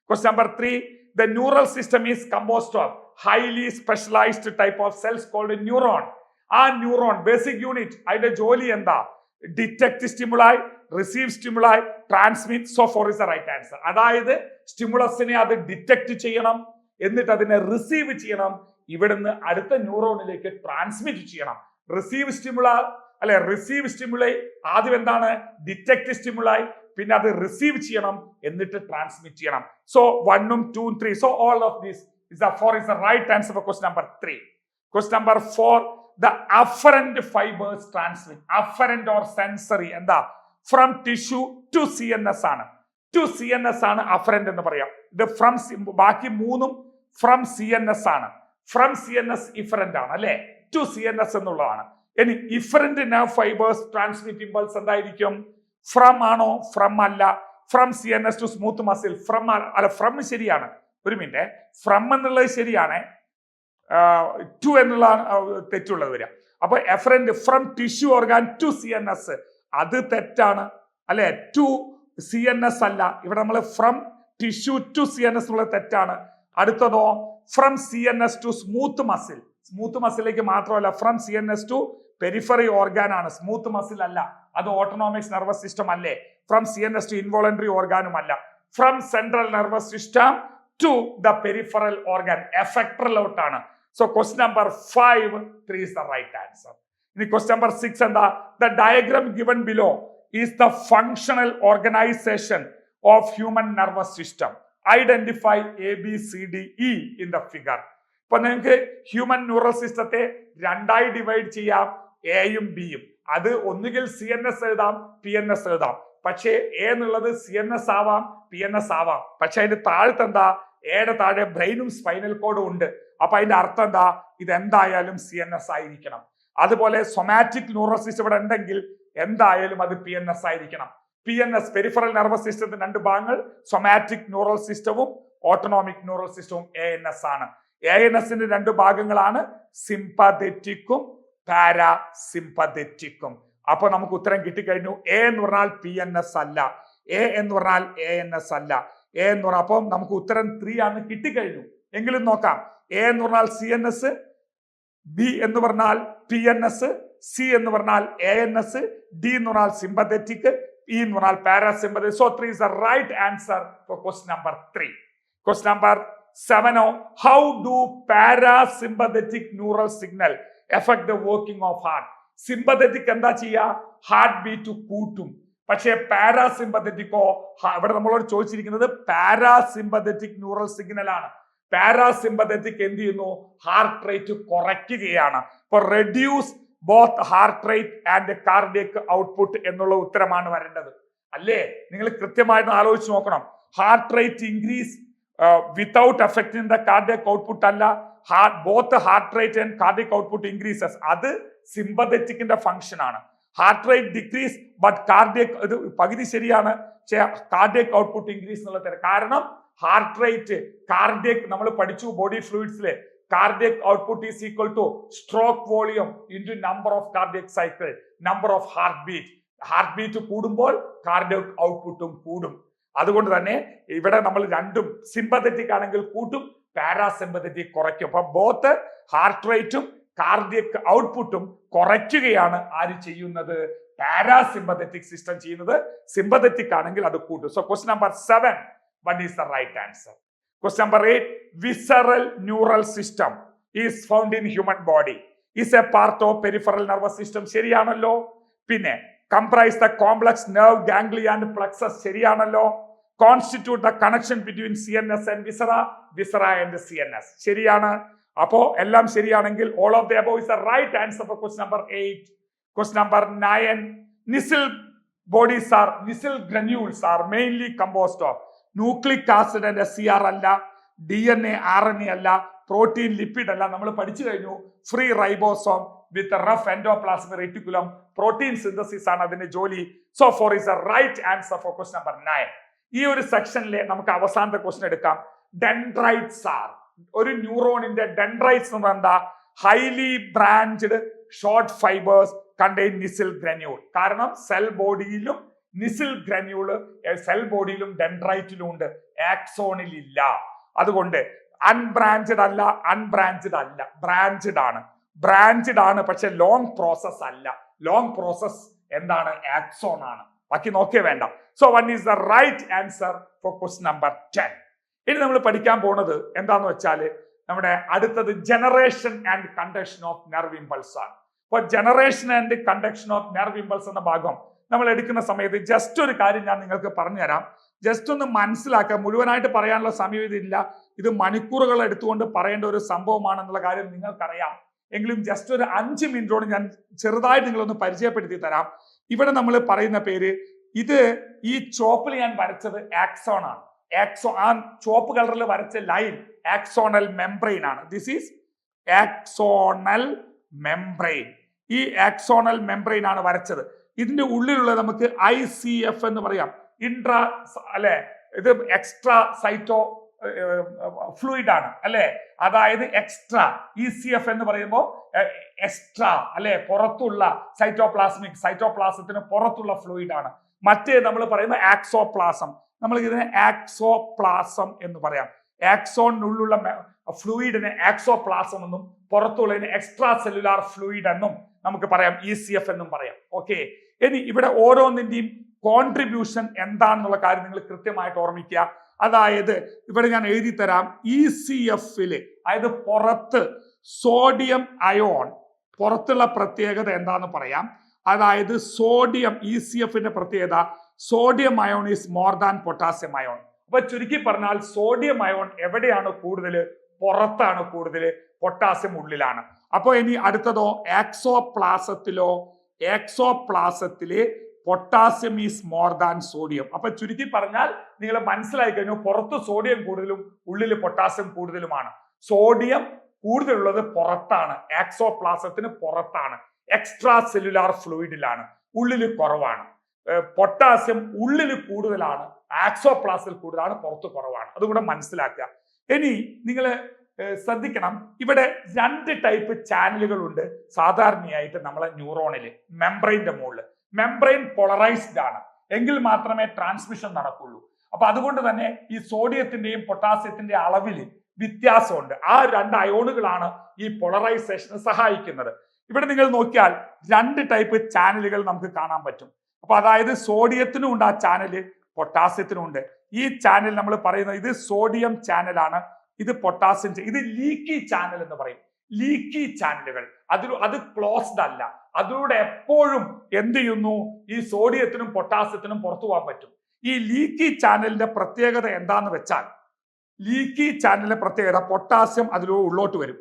Question number 3, the neural system is composed of highly specialized type of cells called neuron. ആ ന്യൂറോൺ ബേസിക് യൂണിറ്റ്, അതിന്റെ ജോലി എന്താ? Detect stimuli, receive stimuli, transmit. So four is the right answer. അതായത് സ്റ്റിമുളസിനെ അത് ഡിറ്റക്ട് ചെയ്യണം, എന്നിട്ട് അതിനെ റിസീവ് ചെയ്യണം, ഇവിടുന്ന് അടുത്ത ന്യൂറോണിലേക്ക് ട്രാൻസ്മിറ്റ് ചെയ്യണം. റിസീവ് സ്റ്റിമുളൈ ആദ്യം എന്താണ്? ഡിറ്റക്ട് സ്റ്റിമുളായി, പിന്നെ അത് റിസീവ് ചെയ്യണം, എന്നിട്ട് ട്രാൻസ്മിറ്റ് ചെയ്യണം. So 1, 2, 3. So all of this is the 4 is the right answer for question number 3. Question number 4, the afferent fibers transmit. Afferent or sensory എന്താ? From tissue to CNS ആണ്. To CNS ആണ് afferent എന്ന് പറയാം. ഇത് from ബാക്കി മൂന്നും from CNS ആണ്. From CNS efferent ആണ് അല്ലേ? To CNS എന്നുള്ളതാണ്. ഇനി efferent nerve fibers transmit impulse എന്തായിരിക്കും? From ആണോ? From അല്ല. From CNS to smooth muscle. From അല്ല, from ശരിയാണ്. ഒരു മിനിറ്റ്, ഫ്രം എന്നുള്ളത് ശരിയാണ്, ടു എന്നുള്ള തെറ്റുള്ളത് വരിക. അപ്പൊ efferent from tissue organ to CNS അത് തെറ്റാണ് അല്ലെ? ടു CNS അല്ല, ഇവിടെ നമ്മൾ ഫ്രം ടിഷ്യൂ ടു CNS ഉള്ളത് തെറ്റാണ്. അടുത്തതോ from CNS to smooth muscle. Smooth മസിലേക്ക് മാത്രമല്ല, from CNS to periphery organ ആണ്, സ്മൂത്ത് മസിൽ അല്ല. അത് ഓട്ടോണോമിക് നെർവസ് സിസ്റ്റം അല്ലേ? ഫ്രം CNS ടു ഇൻവോളണ്ടറി ഓർഗാനും അല്ല. From central nervous system to the peripheral organ, effectorലോട്ടാണ്. So question number 5, 3 is the right answer. ഇനി question number 6 എന്താ? The diagram given below is the functional organization of human nervous system. Identify A, B, C, D, E in the figure. ഇപ്പൊ നിങ്ങൾക്ക് ഹ്യൂമൻ ന്യൂറൽ സിസ്റ്റത്തെ രണ്ടായി ഡിവൈഡ് ചെയ്യാം, എയും ബിയും. അത് ഒന്നുകിൽ CNS എഴുതാം, PNS എഴുതാം. പക്ഷേ എ എന്നുള്ളത് CNS ആവാം, PNS ആവാം. പക്ഷെ അതിന്റെ താഴത്ത് എന്താ? എയുടെ താഴെ ബ്രെയിനും സ്പൈനൽ കോഡും ഉണ്ട്. അപ്പൊ അതിന്റെ അർത്ഥം എന്താ? ഇതെന്തായാലും CNS ആയിരിക്കണം. അതുപോലെ സൊമാറ്റിക് ന്യൂറൽ സിസ്റ്റം ഇവിടെ ഉണ്ടെങ്കിൽ എന്തായാലും അത് PNS ആയിരിക്കണം. PNS പെരിഫറൽ നെർവസ് സിസ്റ്റത്തിന്റെ രണ്ട് ഭാഗങ്ങൾ, സൊമാറ്റിക് ന്യൂറൽ സിസ്റ്റവും ഓട്ടോണോമിക് ന്യൂറൽ സിസ്റ്റവും ANS ആണ്. ANSന്റെ രണ്ട് ഭാഗങ്ങളാണ് സിംപതെറ്റിക്കും പാരാസിംപതെറ്റിക്കും. അപ്പൊ നമുക്ക് ഉത്തരം കിട്ടിക്കഴിഞ്ഞു. എ എന്ന് പറഞ്ഞാൽ PNS അല്ല, എ എന്ന് പറഞ്ഞാൽ ANS അല്ല, എ എന്ന് പറഞ്ഞാൽ അപ്പം നമുക്ക് ഉത്തരം 3 ആണ് കിട്ടിക്കഴിഞ്ഞു. എങ്കിലും നോക്കാം. എ എന്ന് പറഞ്ഞാൽ CNS, ബി എന്ന് പറഞ്ഞാൽ PNS, സി എന്ന് പറഞ്ഞാൽ ANS, ഡി എന്ന് പറഞ്ഞാൽ സിംപതെറ്റിക്, ഇ എന്ന് പറഞ്ഞാൽ parasympathetic. So 3 is the right answer for question number 3. Question number 7, how do parasympathetic neural signal affect the working of heart? Sympathetic എന്താ ചെയ്യാ? ഹാർട്ട് ബീറ്റ് കൂട്ടും. പക്ഷേ പാരാസിമ്പതെറ്റിക്കോ, ഇവിടെ നമ്മളോട് ചോദിച്ചിരിക്കുന്നത് പാരാസിമ്പതെറ്റിക് ന്യൂറൽ സിഗ്നൽ ആണ്. പാരാസിമ്പതെറ്റിക് എന്ത് ചെയ്യുന്നു? ഹാർട്ട് റേറ്റ് കുറയ്ക്കുകയാണ്. ഇപ്പൊ reduce both heart rate and cardiac output എന്നുള്ള ഉത്തരമാണ് വരേണ്ടത് അല്ലേ? നിങ്ങൾ കൃത്യമായിട്ട് ആലോചിച്ച് നോക്കണം. Heart rate increase without affecting the cardiac output അല്ല, both heart rate and cardiac output increases. അത് സിമ്പതെറ്റിക്കിന്റെ ഫംഗ്ഷൻ ആണ്. Heart rate decrease but cardiac, ഇത് പകുതി ശരിയാണ്, പക്ഷേ കാർഡിയക് ഔട്ട്പുട്ട് ഇൻക്രീസ് എന്നുള്ള തരം. കാരണം ഹാർട്ട് റേറ്റ്, കാർഡിയക് നമ്മൾ പഠിച്ചു ബോഡി ഫ്ലൂയിഡ്സിലെ, cardiac output is equal to stroke volume into number of cardiac cycle, number of heart beat. Heart beat കൂടുമ്പോൾ കാർഡിയക് ഔട്ട്പുട്ടും കൂടും. അതുകൊണ്ട് തന്നെ ഇവിടെ നമ്മൾ രണ്ടും, സിമ്പതെറ്റിക് ആണെങ്കിൽ കൂട്ടും, പാരാസിമ്പതെറ്റിക് കുറയ്ക്കും. അപ്പൊ ബോത്ത് ഹാർട്ട് റേറ്റും കാർഡിയക് ഔട്ട്പുട്ടും കുറയ്ക്കുകയാണ് ആര് ചെയ്യുന്നത്? പാരാസിമ്പതെറ്റിക് സിസ്റ്റം ചെയ്യുന്നത്. സിമ്പതെറ്റിക് ആണെങ്കിൽ അത് കൂട്ടും. So question number 7, what is the right answer? Question number 8. Visceral neural system is found in human body. Is a part of peripheral nervous system. ശരിയാണല്ലോ. പിന്നെ comprise the complex nerve ganglia and plexus. ശരിയാണല്ലോ. Constitute the connection between CNS and viscera, viscera and CNS. ശരിയാണ്. അപ്പോ എല്ലാം ശരിയാണെങ്കിൽ all of the above is the right answer for question number 8. Question number 9. Nissl granules are mainly composed of nucleic acid and SCR അല്ല, DNA, RNA അല്ല, പ്രോട്ടീൻ, ലിപ്പിഡ് അല്ല. നമ്മൾ പഠിച്ചു കഴിഞ്ഞു free ribosome with rough endoplasmic reticulum. Protein synthesis ആണ് അതിന്റെ ജോലി. So four is a right answer for question number 9. ഈ ഒരു സെക്ഷനിലെ നമുക്ക് അവസാനത്തെ ക്വസ്റ്റ്യൻ എടുക്കാം. ഡെൻഡ്രൈറ്റ്സ് ആർ, ഒരു ന്യൂറോണിന്റെ ഡെൻഡ്രൈറ്റ്സ് എന്ന് എന്താ? Highly branched short fibres contain Nissl granule. കാരണം സെൽ ബോഡിയിലും നിസിൽ ഗ്രന്യൂള് സെൽ ബോഡിയിലും ഡെൻഡ്രൈറ്റിലും ഉണ്ട്, ആക്സോണിൽ ഇല്ല. അതുകൊണ്ട് അൺബ്രാഞ്ചഡ് അല്ല, അൺബ്രാഞ്ചഡ് അല്ല, ബ്രാഞ്ചഡ് ആണ്. ബ്രാഞ്ചഡ് ആണ് പക്ഷെ ലോങ് പ്രോസസ് അല്ല. ലോങ് പ്രോസസ് എന്താണ്? ആക്സോൺ ആണ്. ബാക്കി നോക്കിയേ വേണ്ട. So 1 is the right answer for question number 10. ഇനി നമ്മൾ പഠിക്കാൻ പോകുന്നത് എന്താന്ന് വെച്ചാല് നമ്മുടെ അടുത്തത് generation and conduction of nerve impulse ആണ്. അപ്പൊ generation and conduction of nerve impulse എന്ന ഭാഗം നമ്മൾ എടുക്കുന്ന സമയത്ത് ജസ്റ്റ് ഒരു കാര്യം ഞാൻ നിങ്ങൾക്ക് പറഞ്ഞുതരാം. ജസ്റ്റ് ഒന്ന് മനസ്സിലാക്കുക. മുഴുവനായിട്ട് പറയാനുള്ള സമയം ഇതില്ല. ഇത് മണിക്കൂറുകൾ എടുത്തുകൊണ്ട് പറയേണ്ട ഒരു സംഭവമാണെന്നുള്ള കാര്യം നിങ്ങൾക്കറിയാം. എങ്കിലും ജസ്റ്റ് ഒരു 5 മിനിറ്റോട് ഞാൻ ചെറുതായിട്ട് നിങ്ങളൊന്ന് പരിചയപ്പെടുത്തി തരാം. ഇവിടെ നമ്മൾ പറയുന്ന പേര്, ഇത് ഈ ചോപ്പിൽ ഞാൻ വരച്ചത് ആക്സോൺ ആണ്. ആ ചോപ്പ് കളറിൽ വരച്ച ലൈൻ ആക്സോണൽ മെംബ്രെയിൻ ആണ്. This is axonal membrane. ഈ ആക്സോണൽ മെംബ്രെയിൻ ആണ് വരച്ചത്. ഇതിന്റെ ഉള്ളിലുള്ള നമുക്ക് ICF എന്ന് പറയാം, ഇൻട്രാ അല്ലെ, ഇത് എക്സ്ട്രാ സൈറ്റോ ഫ്ലൂയിഡ് ആണ് അല്ലെ. അതായത് എക്സ്ട്രാ, ECF എന്ന് പറയുമ്പോൾ എക്സ്ട്രാ അല്ലെ, പുറത്തുള്ള സൈറ്റോപ്ലാസത്തിന് പുറത്തുള്ള ഫ്ലൂയിഡ് ആണ്. മറ്റേ നമ്മൾ പറയുന്ന ആക്സോപ്ലാസം, നമ്മൾ ഇതിനെ ആക്സോപ്ലാസം എന്ന് പറയാം. ആക്സോണിനുള്ളിലുള്ള ഫ്ലൂയിഡിനെ ആക്സോപ്ലാസം എന്നും പുറത്തുള്ളതിന് എക്സ്ട്രാ സെല്ലുലാർ ഫ്ലൂയിഡ് എന്നും നമുക്ക് പറയാം, ECF എന്നും പറയാം. ഓക്കെ, ഇനി ഇവിടെ ഓരോന്നിന്റെയും കോൺട്രിബ്യൂഷൻ എന്താണെന്നുള്ള കാര്യം നിങ്ങൾ കൃത്യമായിട്ട് ഓർമ്മിക്കുക. അതായത് ഇവിടെ ഞാൻ എഴുതി തരാം. ECFല്, അതായത് പുറത്ത് സോഡിയം അയോൺ, പുറത്തുള്ള പ്രത്യേകത എന്താന്ന് പറയാം. അതായത് സോഡിയം, ECFന്റെ പ്രത്യേകത sodium ion is more than potassium ion. അപ്പൊ ചുരുക്കി പറഞ്ഞാൽ സോഡിയം അയോൺ എവിടെയാണ് കൂടുതൽ? പുറത്താണ് കൂടുതൽ, പൊട്ടാസ്യം ഉള്ളിലാണ്. അപ്പൊ ഇനി അടുത്തതോ എക്സോപ്ലാസത്തിലെ potassium is more than sodium. അപ്പൊ ചുരുക്കി പറഞ്ഞാൽ നിങ്ങൾ മനസ്സിലായി കഴിഞ്ഞു, പുറത്ത് സോഡിയം കൂടുതലും ഉള്ളിൽ പൊട്ടാസ്യം കൂടുതലുമാണ്. സോഡിയം കൂടുതലുള്ളത് പുറത്താണ്, ആക്സോപ്ലാസത്തിന് പുറത്താണ്, എക്സ്ട്രാ സെല്ലുലാർ ഫ്ലൂയിഡിലാണ്, ഉള്ളിൽ കുറവാണ്. പൊട്ടാസ്യം ഉള്ളിൽ കൂടുതലാണ്, ആക്സോപ്ലാസിൽ കൂടുതലാണ്, പുറത്ത് കുറവാണ്. അതുകൂടെ മനസ്സിലാക്കുക. ഇനി നിങ്ങൾ ശ്രദ്ധിക്കണം, ഇവിടെ 2 ടൈപ്പ് ചാനലുകൾ ഉണ്ട് സാധാരണയായിട്ട് നമ്മളെ ന്യൂറോണില്. മെംബ്രെയിന്റെ മുകളിൽ മെംബ്രെയിൻ പോളറൈസ്ഡ് ആണ്, എങ്കിൽ മാത്രമേ ട്രാൻസ്മിഷൻ നടക്കുള്ളൂ. അപ്പൊ അതുകൊണ്ട് തന്നെ ഈ സോഡിയത്തിന്റെയും പൊട്ടാസ്യത്തിന്റെ അളവിൽ വ്യത്യാസമുണ്ട്. ആ 2 അയോണുകളാണ് ഈ പോളറൈസേഷന് സഹായിക്കുന്നത്. ഇവിടെ നിങ്ങൾ നോക്കിയാൽ 2 ടൈപ്പ് ചാനലുകൾ നമുക്ക് കാണാൻ പറ്റും. അപ്പൊ അതായത് സോഡിയത്തിനും ഉണ്ട് ആ ചാനല്, പൊട്ടാസ്യത്തിനും ഉണ്ട്. ഈ ചാനൽ നമ്മൾ പറയുന്നത് ഇത് സോഡിയം ചാനലാണ്, ഇത് പൊട്ടാസ്യം, ഇത് ലീക്കി ചാനൽ എന്ന് പറയും. ലീക്കി ചാനലുകൾ അത് ക്ലോസ്ഡ് അല്ല. അതിലൂടെ എപ്പോഴും എന്ത് ചെയ്യുന്നു? ഈ സോഡിയത്തിനും പൊട്ടാസ്യത്തിനും പുറത്തു പോകാൻ പറ്റും. ഈ ലീക്കി ചാനലിന്റെ പ്രത്യേകത എന്താന്ന് വെച്ചാൽ, ലീക്കി ചാനലിന്റെ പ്രത്യേകത പൊട്ടാസ്യം അതിലൂടെ ഉള്ളോട്ട് വരും,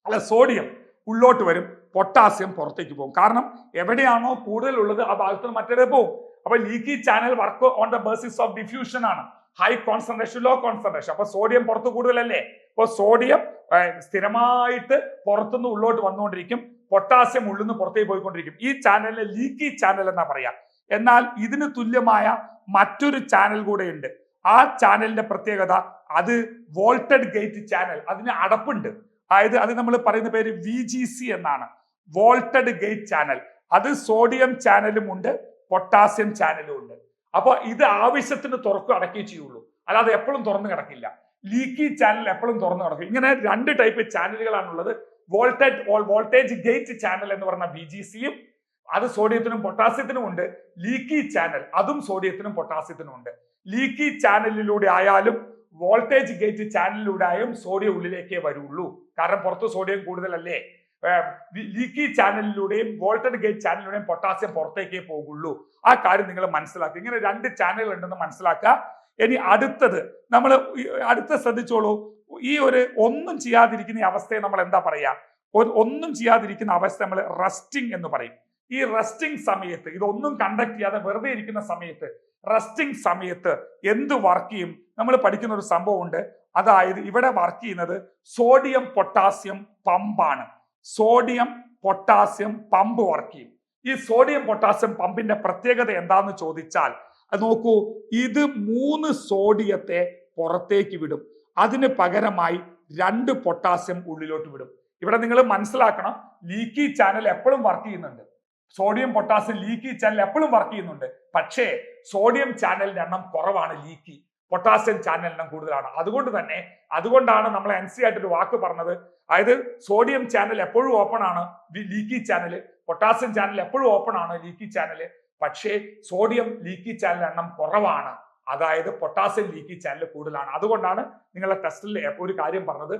അല്ല സോഡിയം ഉള്ളോട്ട് വരും, പൊട്ടാസ്യം പുറത്തേക്ക് പോകും. കാരണം എവിടെയാണോ കൂടുതൽ ഉള്ളത് ആ ഭാഗത്ത് മറ്റേടെ പോകും. അപ്പൊ leaky channel work on the basis of diffusion ആണ്, ഹൈ കോൺസെൻട്രേഷൻ, ലോ കോൺസെൻട്രേഷൻ. അപ്പൊ സോഡിയം പുറത്ത് കൂടുതലല്ലേ, അപ്പൊ സോഡിയം സ്ഥിരമായിട്ട് പുറത്തുനിന്ന് ഉള്ളോട്ട് വന്നുകൊണ്ടിരിക്കും, പൊട്ടാസ്യം ഉള്ളിൽ നിന്ന് പുറത്തേക്ക് പോയിക്കൊണ്ടിരിക്കും. ഈ ചാനലിനെ ലീക്കി ചാനൽ എന്നാ പറയാ. എന്നാൽ ഇതിന് തുല്യമായ മറ്റൊരു ചാനൽ കൂടെ ഉണ്ട്. ആ ചാനലിന്റെ പ്രത്യേകത അത് വോൾട്ടഡ് ഗേറ്റ് ചാനൽ, അതിന് അടപ്പുണ്ട്. അതായത് അത് നമ്മൾ പറയുന്ന പേര് VGC എന്നാണ്, വോൾട്ടഡ് ഗേറ്റ് ചാനൽ. അത് സോഡിയം ചാനലും ഉണ്ട്, പൊട്ടാസ്യം ചാനലും ഉണ്ട്. അപ്പൊ ഇത് ആവശ്യത്തിന് തുറക്കും അടക്കുകയും ചെയ്യുള്ളൂ, അല്ലാതെ എപ്പോഴും തുറന്നു കിടക്കില്ല. ലീക്കി ചാനൽ എപ്പോഴും തുറന്നു കിടക്കും. ഇങ്ങനെ 2 ടൈപ്പ് ചാനലുകളാണുള്ളത്. വോൾട്ടേജ് ഗേറ്റ് ചാനൽ എന്ന് പറഞ്ഞ VGCയും അത് സോഡിയത്തിനും പൊട്ടാസ്യത്തിനും ഉണ്ട്. ലീക്കി ചാനൽ അതും സോഡിയത്തിനും പൊട്ടാസ്യത്തിനും ഉണ്ട്. ലീക്കി ചാനലിലൂടെ ആയാലും വോൾട്ടേജ് ഗേറ്റ് ചാനലിലൂടെയും സോഡിയം ഉള്ളിലേക്കേ വരുള്ളൂ. കാരണം പുറത്ത് സോഡിയം കൂടുതലല്ലേ. ലീക്കി ചാനലിലൂടെയും വോൾട്ടേജ് ഗേറ്റ് ചാനലിലൂടെയും പൊട്ടാസ്യം പുറത്തേക്കേ പോകുള്ളൂ. ആ കാര്യം നിങ്ങൾ മനസ്സിലാക്കുക. ഇങ്ങനെ 2 ചാനലുകൾ ഉണ്ടെന്ന് മനസ്സിലാക്കുക. ഇനി അടുത്തത് നമ്മൾ ശ്രദ്ധിച്ചോളൂ. ഈ ഒരു ഒന്നും ചെയ്യാതിരിക്കുന്ന അവസ്ഥയെ നമ്മൾ എന്താ പറയാ? ഒന്നും ചെയ്യാതിരിക്കുന്ന അവസ്ഥ നമ്മൾ റെസ്റ്റിംഗ് എന്ന് പറയും. ഈ റെസ്റ്റിംഗ് സമയത്ത്, ഇതൊന്നും കണ്ടക്ട് ചെയ്യാതെ വെറുതെ ഇരിക്കുന്ന സമയത്ത്, റെസ്റ്റിംഗ് സമയത്ത് എന്ത് വർക്ക് ചെയ്യും? നമ്മൾ പഠിക്കുന്ന ഒരു സംഭവം ഉണ്ട്. അതായത് ഇവിടെ വർക്ക് ചെയ്യുന്നത് സോഡിയം പൊട്ടാസ്യം പമ്പാണ്. സോഡിയം പൊട്ടാസ്യം പമ്പ് വർക്ക് ചെയ്യും. ഈ സോഡിയം പൊട്ടാസ്യം പമ്പിന്റെ പ്രത്യേകത എന്താന്ന് ചോദിച്ചാൽ, നോക്കൂ, ഇത് 3 സോഡിയത്തെ പുറത്തേക്ക് വിടും. അതിന് പകരമായി 2 പൊട്ടാസ്യം ഉള്ളിലോട്ട് വിടും. ഇവിടെ നിങ്ങൾ മനസ്സിലാക്കണം, ലീക്കി ചാനൽ എപ്പോഴും വർക്ക് ചെയ്യുന്നുണ്ട്. സോഡിയം പൊട്ടാസ്യം ലീക്കി ചാനൽ എപ്പോഴും വർക്ക് ചെയ്യുന്നുണ്ട്. പക്ഷേ സോഡിയം ചാനലിന്റെ എണ്ണം കുറവാണ്, ലീക്കി പൊട്ടാസ്യം ചാനൽ എണ്ണം കൂടുതലാണ്. അതുകൊണ്ടാണ് നമ്മൾ NCERT ഒരു വാക്ക് പറഞ്ഞത്. അതായത് സോഡിയം ചാനൽ എപ്പോഴും ഓപ്പൺ ആണ് ലീക്കി ചാനൽ, പൊട്ടാസ്യം ചാനൽ എപ്പോഴും ഓപ്പൺ ആണ് ലീക്കി ചാനൽ. പക്ഷേ സോഡിയം ലീക്കി ചാനൽ എണ്ണം കുറവാണ്, അതായത് പൊട്ടാസ്യം ലീക്കി ചാനൽ കൂടുതലാണ്. അതുകൊണ്ടാണ് നിങ്ങളുടെ ടെസ്റ്റിൽ ഒരു കാര്യം പറഞ്ഞത്,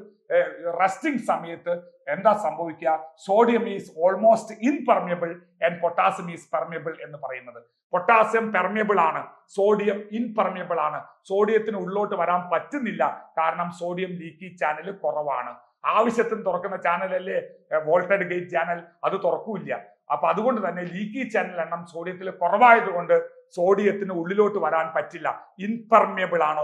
റെസ്റ്റിംഗ് സമയത്ത് എന്താ സംഭവിക്കുക? Sodium is almost impermeable and potassium is permeable എന്ന് പറയുന്നത്. പൊട്ടാസ്യം പെർമിയബിൾ ആണ്, സോഡിയം ഇൻപെർമിയബിൾ ആണ്. സോഡിയത്തിന് ഉള്ളോട്ട് വരാൻ പറ്റുന്നില്ല, കാരണം സോഡിയം ലീക്കി ചാനൽ കുറവാണ്. ആവശ്യത്തിന് തുറക്കുന്ന ചാനലല്ലേ വോൾട്ടേജ് ഗേറ്റ് ചാനൽ, അത് തുറക്കൂല. അപ്പൊ അതുകൊണ്ട് തന്നെ ലീക്കി ചാനൽ എണ്ണം സോഡിയത്തിൽ കുറവായതുകൊണ്ട് സോഡിയത്തിന് ഉള്ളിലോട്ട് വരാൻ പറ്റില്ല. ഇൻപെർമിയബിൾ ആണ്,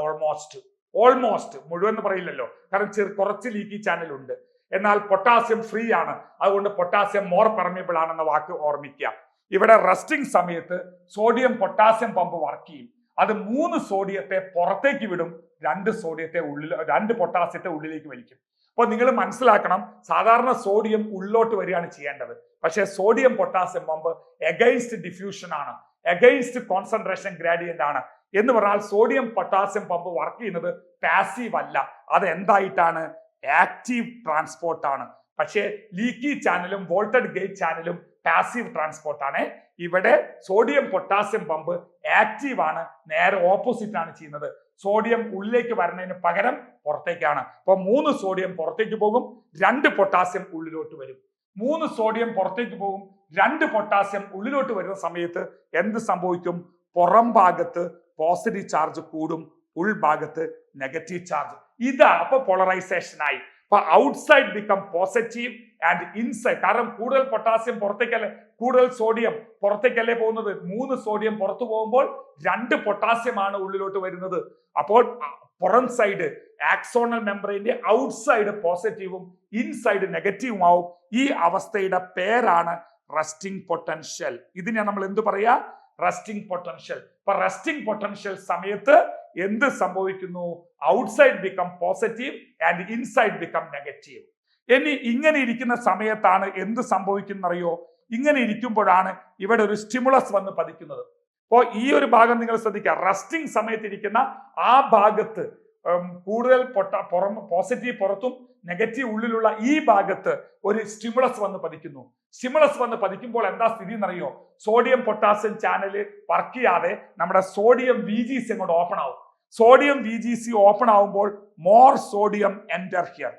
ഓൾമോസ്റ്റ് മുഴുവൻ പറയില്ലല്ലോ, കാരണം കുറച്ച് ലീക്കി ചാനൽ ഉണ്ട്. എന്നാൽ പൊട്ടാസ്യം ഫ്രീ ആണ്, അതുകൊണ്ട് പൊട്ടാസ്യം മോർ പെർമിയബിൾ ആണെന്ന വാക്ക് ഓർമ്മിക്കുക. ഇവിടെ റെസ്റ്റിംഗ് സമയത്ത് സോഡിയം പൊട്ടാസ്യം പമ്പ് വർക്ക് ചെയ്യും. അത് 3 സോഡിയത്തെ പുറത്തേക്ക് വിടും, 2 പൊട്ടാസ്യത്തെ ഉള്ളിലേക്ക് വലിക്കും. അപ്പോൾ നിങ്ങൾ മനസ്സിലാക്കണം, സാധാരണ സോഡിയം ഉള്ളോട്ട് വരികയാണ് ചെയ്യേണ്ടത്. പക്ഷേ sodium potassium pump against diffusion ആണ്, എഗൈൻസ്റ്റ് കോൺസെൻട്രേഷൻ ഗ്രാഡിയന്റ് ആണ്. എന്ന് പറഞ്ഞാൽ സോഡിയം പൊട്ടാസ്യം പമ്പ് വർക്ക് ചെയ്യുന്നത് പാസീവ് അല്ല, അത് എന്തായിട്ടാണ്? ആക്റ്റീവ് ട്രാൻസ്പോർട്ട് ആണ്. പക്ഷേ ലീക്കി ചാനലും വോൾട്ടേജ് ഗേറ്റ് ചാനലും പാസീവ് ട്രാൻസ്പോർട്ട് ആണ്. ഇവിടെ സോഡിയം പൊട്ടാസ്യം പമ്പ് ആക്റ്റീവ് ആണ്, നേരെ ഓപ്പോസിറ്റ് ആണ് ചെയ്യുന്നത്. സോഡിയം ഉള്ളിലേക്ക് വരുന്നതിന് പകരം പുറത്തേക്കാണ്. അപ്പൊ 3 സോഡിയം പുറത്തേക്ക് പോകും, 2 പൊട്ടാസ്യം ഉള്ളിലോട്ട് വരും. 3 സോഡിയം പുറത്തേക്ക് പോകും, 2 പൊട്ടാസ്യം ഉള്ളിലോട്ട് വരുന്ന സമയത്ത് എന്ത് സംഭവിക്കും? പുറം ഭാഗത്ത് പോസിറ്റീവ് ചാർജ് കൂടും, ഉൾഭാഗത്ത് നെഗറ്റീവ് ചാർജ്. ഇതാ അപ്പൊ പോളറൈസേഷൻ ആയി. അപ്പൊ outside become positive and inside. കാരണം കൂടുതൽ പൊട്ടാസ്യം പുറത്തേക്കല്ലേ, കൂടുതൽ സോഡിയം പുറത്തേക്കല്ലേ പോകുന്നത്. 3 സോഡിയം പുറത്തു പോകുമ്പോൾ 2 പൊട്ടാസ്യമാണ് ഉള്ളിലോട്ട് വരുന്നത്. അപ്പോൾ പുറം സൈഡ് ആക്സോണൽ മെംബ്രെയിന്റെ ഔട്ട്സൈഡ് പോസിറ്റീവും ഇൻസൈഡ് നെഗറ്റീവും ആവും. ഈ അവസ്ഥയുടെ പേരാണ് റെസ്റ്റിംഗ് പൊട്ടൻഷ്യൽ. ഇതിനെ നമ്മൾ എന്ത് പറയാ? Resting potential. അപ്പൊ റെസ്റ്റിംഗ് പൊട്ടൻഷ്യൽ സമയത്ത് എന്ത് സംഭവിക്കുന്നു? Outside become positive and inside become negative. ഇനി ഇങ്ങനെ ഇരിക്കുന്ന സമയത്താണ് എന്ത് സംഭവിക്കുന്നറിയോ? ഇങ്ങനെ ഇരിക്കുമ്പോഴാണ് ഇവിടെ ഒരു സ്റ്റിമുലസ് വന്ന് പതിക്കുന്നത്. അപ്പോൾ ഈ ഒരു ഭാഗം നിങ്ങൾ ശ്രദ്ധിക്കുക. റെസ്റ്റിംഗ് സമയത്ത് ഇരിക്കുന്ന ആ ഭാഗത്ത് കൂടുതൽ പോസിറ്റീവ് പുറത്തും നെഗറ്റീവ് ഉള്ളിലുള്ള ഈ ഭാഗത്ത് ഒരു സ്റ്റിമുലസ് വന്ന് പതിക്കുന്നു. സ്റ്റിമുലസ് വന്ന് പതിക്കുമ്പോൾ എന്താ സ്ഥിതി എന്നറിയോ? സോഡിയം പൊട്ടാസ്യം ചാനല് വർക്ക് ചെയ്യാതെ നമ്മുടെ സോഡിയം VGC അങ്ങോട്ട് ഓപ്പൺ ആവും. സോഡിയം VGC ഓപ്പൺ ആവുമ്പോൾ more sodium enter here.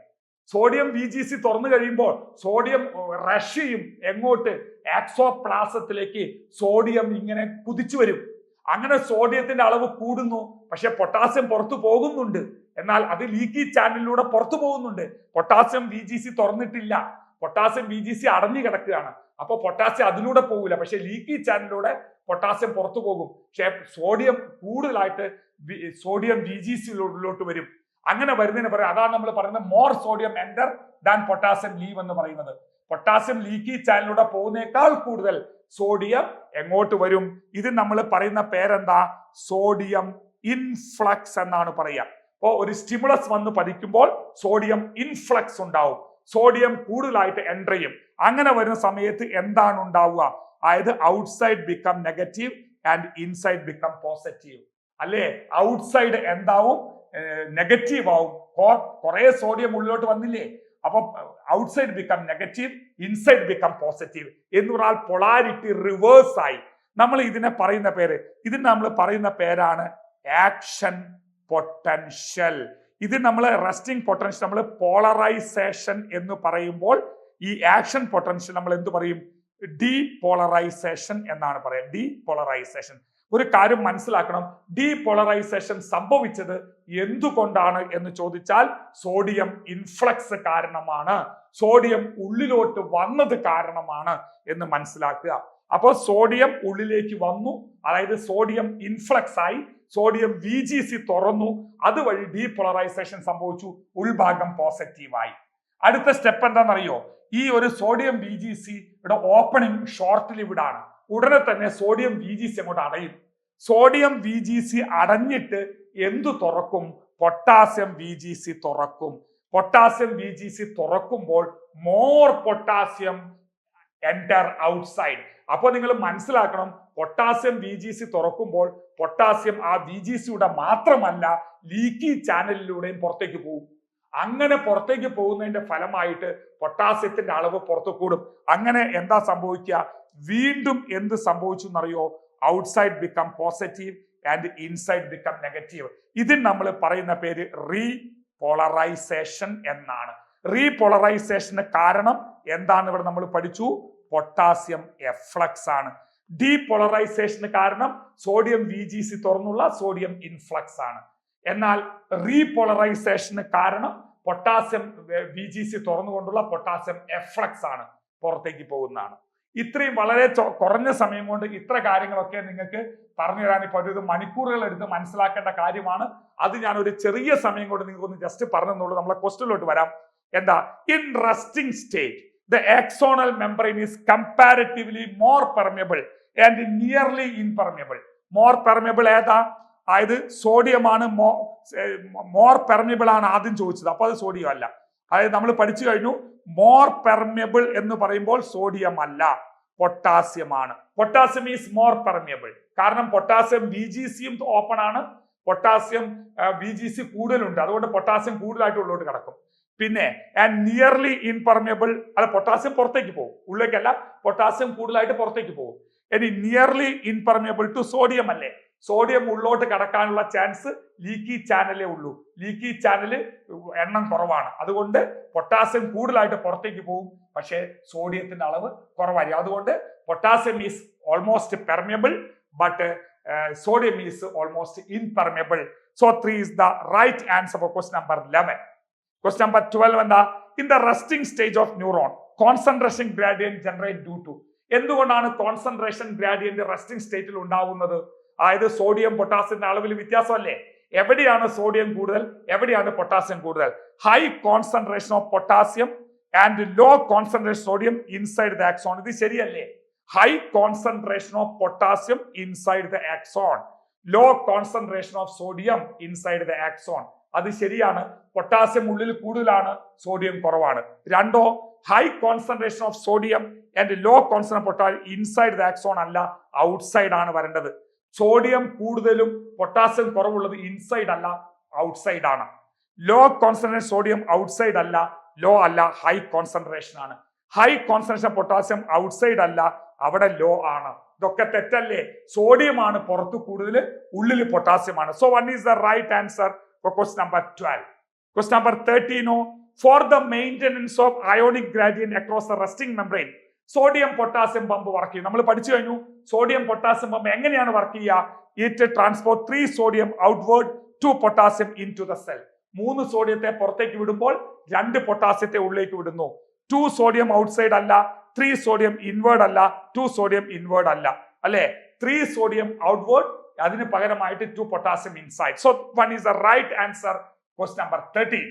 Sodium VGC തുറന്നു കഴിയുമ്പോൾ സോഡിയം റഷ് ചെയ്യും എങ്ങോട്ട്? എക്സോപ്ലാസത്തിലേക്ക് സോഡിയം ഇങ്ങനെ കുതിച്ചു വരും. അങ്ങനെ സോഡിയത്തിന്റെ അളവ് കൂടുന്നു. പക്ഷെ പൊട്ടാസ്യം പുറത്തു പോകുന്നുണ്ട്, എന്നാൽ അത് ലീക്കി ചാനലിലൂടെ പുറത്തു പോകുന്നുണ്ട്. പൊട്ടാസ്യം VGC തുറന്നിട്ടില്ല, പൊട്ടാസ്യം VGC അടഞ്ഞു കിടക്കുകയാണ്. അപ്പൊ പൊട്ടാസ്യം അതിലൂടെ പോകില്ല, പക്ഷെ ലീക്കി ചാനലിലൂടെ പൊട്ടാസ്യം പുറത്തു പോകും. പക്ഷെ സോഡിയം കൂടുതലായിട്ട് സോഡിയം VGCയിലോട്ട് വരും. അങ്ങനെ വരുന്നതിന് പറയാം, അതാണ് നമ്മൾ പറയുന്നത് more sodium enter than potassium leave എന്ന് പറയുന്നത്. പൊട്ടാസ്യം ലീക്കി ചാനലിലൂടെ പോകുന്നേക്കാൾ കൂടുതൽ സോഡിയം എങ്ങോട്ട് വരും? ഇത് നമ്മൾ പറയുന്ന പേരെന്താ? സോഡിയം ഇൻഫ്ലക്സ് എന്നാണ് പറയുക. അപ്പോൾ ഒരു സ്റ്റിമുലസ് വന്ന് പതിക്കുമ്പോൾ സോഡിയം ഇൻഫ്ലക്സ് ഉണ്ടാവും, സോഡിയം കൂടുതലായിട്ട് എൻറ്റർ ചെയ്യും. അങ്ങനെ വരുന്ന സമയത്ത് എന്താണ് ഉണ്ടാവുക? അതായത് outside become negative and inside become positive. അല്ലേ? ഔട്ട്സൈഡ് എന്താവും? നെഗറ്റീവ് ആവും. കുറെ സോഡിയം ഉള്ളിലോട്ട് വന്നില്ലേ? അപ്പൊ outside become negative, inside become positive എന്ന് പറഞ്ഞാൽ പൊളാരിറ്റി റിവേഴ്സ് ആയി. നമ്മൾ ഇതിനെ പറയുന്ന പേരാണ് ആക്ഷൻ പൊട്ടൻഷ്യൽ. ഇത് നമ്മൾ റെസ്റ്റിംഗ് പൊട്ടൻഷ്യൽ നമ്മൾ പോളറൈസേഷൻ എന്ന് പറയുമ്പോൾ ഈ ആക്ഷൻ പൊട്ടൻഷ്യൽ നമ്മൾ എന്ത് പറയും? ഡീപോളറൈസേഷൻ എന്നാണ് പറയുക. ഡീപോളറൈസേഷൻ. ഒരു കാര്യം മനസ്സിലാക്കണം, ഡീപോളറൈസേഷൻ സംഭവിച്ചത് എന്തുകൊണ്ടാണ് എന്ന് ചോദിച്ചാൽ സോഡിയം ഇൻഫ്ലക്സ് കാരണമാണ്, സോഡിയം ഉള്ളിലോട്ട് വന്നത് കാരണമാണ് എന്ന് മനസ്സിലാക്കുക. അപ്പോൾ സോഡിയം ഉള്ളിലേക്ക് വന്നു, അതായത് സോഡിയം ഇൻഫ്ലക്സ് ആയി, സോഡിയം VGC തുറന്നു, അതുവഴി ഡീപോളറൈസേഷൻ സംഭവിച്ചു, ഉൾഭാഗം പോസിറ്റീവായി. അടുത്ത സ്റ്റെപ്പ് എന്താണെന്നറിയോ? ഈ ഒരു സോഡിയം VGC യുടെ ഓപ്പണിംഗ് ഷോർട്ട് ലിവിഡ് ആണ്. ഉടനെ തന്നെ സോഡിയം VGC അങ്ങോട്ട് അടയും. സോഡിയം VGC അടഞ്ഞിട്ട് എന്തു തുറക്കും? പൊട്ടാസ്യം VGC തുറക്കും. പൊട്ടാസ്യം VGC തുറക്കുമ്പോൾ മോർ പൊട്ടാസ്യം എൻറ്റർ ഔട്ട്സൈഡ്. അപ്പൊ നിങ്ങൾ മനസ്സിലാക്കണം, പൊട്ടാസ്യം VGC തുറക്കുമ്പോൾ പൊട്ടാസ്യം ആ VGCയുടെ മാത്രമല്ല ലീക്കി ചാനലിലൂടെയും പുറത്തേക്ക് പോകും. അങ്ങനെ പുറത്തേക്ക് പോകുന്നതിന്റെ ഫലമായിട്ട് പൊട്ടാസ്യത്തിന്റെ അളവ് പുറത്തു കൂടും. അങ്ങനെ എന്താ സംഭവിക്കുക? വീണ്ടും എന്ത് സംഭവിച്ചു എന്നറിയോ? Outside become positive and inside become negative. ഇതിന് നമ്മൾ പറയുന്ന പേര് റീപോളറൈസേഷൻ എന്നാണ്. റീപോളറൈസേഷന് കാരണം എന്താണ്? ഇവിടെ നമ്മൾ പഠിച്ചു, പൊട്ടാസ്യം എഫ്ലക്സ് ആണ്. ഡീപോളറൈസേഷന് കാരണം സോഡിയം VGC തുറന്നുള്ള സോഡിയം ഇൻഫ്ലക്സ് ആണ്. എന്നാൽ റീപോളറൈസേഷന് കാരണം പൊട്ടാസ്യം VGC തുറന്നുകൊണ്ടുള്ള പൊട്ടാസ്യം എഫ്ലക്സ് ആണ്, പുറത്തേക്ക് പോകുന്നതാണ്. ഇത്രയും വളരെ കുറഞ്ഞ സമയം കൊണ്ട് ഇത്ര കാര്യങ്ങളൊക്കെ നിങ്ങൾക്ക് പറഞ്ഞു തരാൻ ഇപ്പോൾ ഒരു മണിക്കൂറുകൾ എടുത്ത് മനസ്സിലാക്കേണ്ട കാര്യമാണ്. അത് ഞാൻ ഒരു ചെറിയ സമയം കൊണ്ട് നിങ്ങൾക്ക് ഒന്ന് ജസ്റ്റ് പറഞ്ഞെന്നുള്ളൂ. നമ്മളെ ക്വസ്റ്റ്യനിലോട്ട് വരാം. എന്താ? In resting state the axonal membrane is comparatively more permeable and nearly impermeable. More permeable ഏതാ? അതായത് സോഡിയം ആണ്. മോർ പെർമിയബിൾ ആണ് ആദ്യം ചോദിച്ചത്, അപ്പൊ അത് സോഡിയം അല്ല. അതായത് നമ്മൾ പഠിച്ചു കഴിഞ്ഞു, മോർ പെർമിയബിൾ എന്ന് പറയുമ്പോൾ സോഡിയം അല്ല, പൊട്ടാസ്യം ആണ്. Potassium is more permeable. കാരണം പൊട്ടാസ്യം VGCയും ഓപ്പൺ ആണ്, പൊട്ടാസ്യം VGC കൂടുതലുണ്ട്, അതുകൊണ്ട് പൊട്ടാസ്യം കൂടുതലായിട്ട് ഉള്ളോട്ട് കിടക്കും. പിന്നെ നിയർലി ഇൻപെർമിയബിൾ, അത് പൊട്ടാസ്യം പുറത്തേക്ക് പോകും, ഉള്ളിലേക്കല്ല, പൊട്ടാസ്യം കൂടുതലായിട്ട് പുറത്തേക്ക് പോകും. ഇനി നിയർലി ഇൻപെർമിയബിൾ ടു സോഡിയം അല്ലേ? സോഡിയം ഉള്ളോട്ട് കടക്കാനുള്ള ചാൻസ് ലീക്കി ചാനലേ ഉള്ളൂ. ലീക്കി ചാനല് എണ്ണം കുറവാണ്, അതുകൊണ്ട് പൊട്ടാസ്യം കൂടുതലായിട്ട് പുറത്തേക്ക് പോകും, പക്ഷേ സോഡിയത്തിന്റെ അളവ് കുറവായിരിക്കും. അതുകൊണ്ട് potassium is almost permeable, but sodium is almost impermeable. So 3 is the right answer for question number 11. Question number 12 എന്താ? In the resting stage of neuron, concentration gradient generate due to. എന്തുകൊണ്ടാണ് കോൺസെൻട്രേഷൻ ഗ്രാഡിയന്റ് റെസ്റ്റിംഗ് സ്റ്റേറ്റിൽ ഉണ്ടാവുന്നത്? അതായത് സോഡിയം പൊട്ടാസ്യത്തിന്റെ അളവിൽ വ്യത്യാസമല്ലേ? എവിടെയാണ് സോഡിയം കൂടുതൽ, എവിടെയാണ് പൊട്ടാസ്യം കൂടുതൽ? High concentration of potassium and low concentration sodium inside the axon. ഇത് ശരിയല്ലേ? High concentration of potassium inside the axon, low concentration of sodium inside the axon. അത് ശരിയാണ്. പൊട്ടാസ്യം ഉള്ളിൽ കൂടുതലാണ്, സോഡിയം കുറവാണ്. രണ്ടോ, high concentration of sodium and low concentration potassium inside the axon അല്ല, ഔട്ട്സൈഡ് ആണ് വരേണ്ടത്. സോഡിയം കൂടുതലും പൊട്ടാസ്യം കുറവുള്ളത് ഇൻസൈഡ് അല്ല, ഔട്ട്സൈഡ് ആണ്. ലോ കോൺസെൻട്രേഷൻ സോഡിയം ഔട്ട്സൈഡ് അല്ല, ലോ അല്ല, ഹൈ കോൺസെൻട്രേഷൻ ആണ്. ഹൈ കോൺസെൻട്രേഷൻ പൊട്ടാസ്യം ഔട്ട്സൈഡ് അല്ല, അവിടെ ലോ ആണ്. ഇതൊക്കെ തെറ്റല്ലേ? സോഡിയം ആണ് പുറത്ത് കൂടുതൽ, ഉള്ളിൽ പൊട്ടാസ്യം ആണ്. So 1 is the right answer for question number 12. Question number 13, for the maintenance of ionic gradient across the resting membrane, sodium potassium pump work ചെയ്യും. നമ്മൾ പഠിച്ചു കഴിഞ്ഞു സോഡിയം പൊട്ടാസ്യം പമ്പ് എങ്ങനെയാണ് വർക്ക് ചെയ്യുക. It transport 3 sodium outward 2 potassium into the cell. 3 സോഡിയത്തെ പുറത്തേക്ക് വിടുമ്പോൾ 2 പൊട്ടാസ്യത്തെ ഉള്ളിലേക്ക് വിടുന്നു. 2 സോഡിയം ഔട്ട്സൈഡ് അല്ല, 3 സോഡിയം ഇൻവേർഡ് അല്ല, 2 സോഡിയം ഇൻവേർഡ് അല്ല, അല്ലെ? 3 സോഡിയം ഔട്ട്വേർഡ്, അതിന് പകരമായിട്ട് 2 potassium inside. So 1 is the right answer. Question number 13.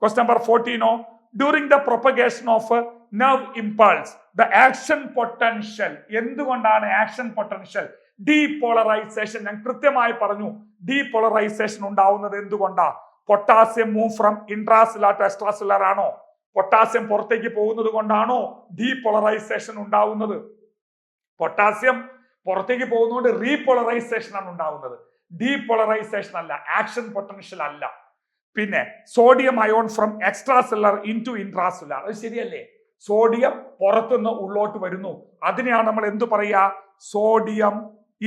Question number 14, during the propagation of nerve impulse, the action potential. എന്തുകൊണ്ടാണ് ആക്ഷൻ പൊട്ടൻഷ്യൽ? ഡീപോളറൈസേഷൻ. ഞാൻ കൃത്യമായി പറഞ്ഞു, ഡീപോളറൈസേഷൻ ഉണ്ടാവുന്നത് എന്തുകൊണ്ടാ? Potassium move from intracellular to extracellular ആണോ? പൊട്ടാസ്യം പുറത്തേക്ക് പോകുന്നത് കൊണ്ടാണോ ഡീപോളറൈസേഷൻ ഉണ്ടാവുന്നത്? പൊട്ടാസ്യം പുറത്തേക്ക് പോകുന്നതുകൊണ്ട് റീപോളറൈസേഷൻ ആണ് ഉണ്ടാവുന്നത്, ഡീപോളറൈസേഷൻ അല്ല, ആക്ഷൻ പൊട്ടൻഷ്യൽ അല്ല. പിന്നെ sodium ion from extracellular into intracellular, അത് ശരിയല്ലേ? സോഡിയം പുറത്തുനിന്ന് ഉള്ളോട്ട് വരുന്നു, അതിനെയാണ് നമ്മൾ എന്ത് പറയുക? സോഡിയം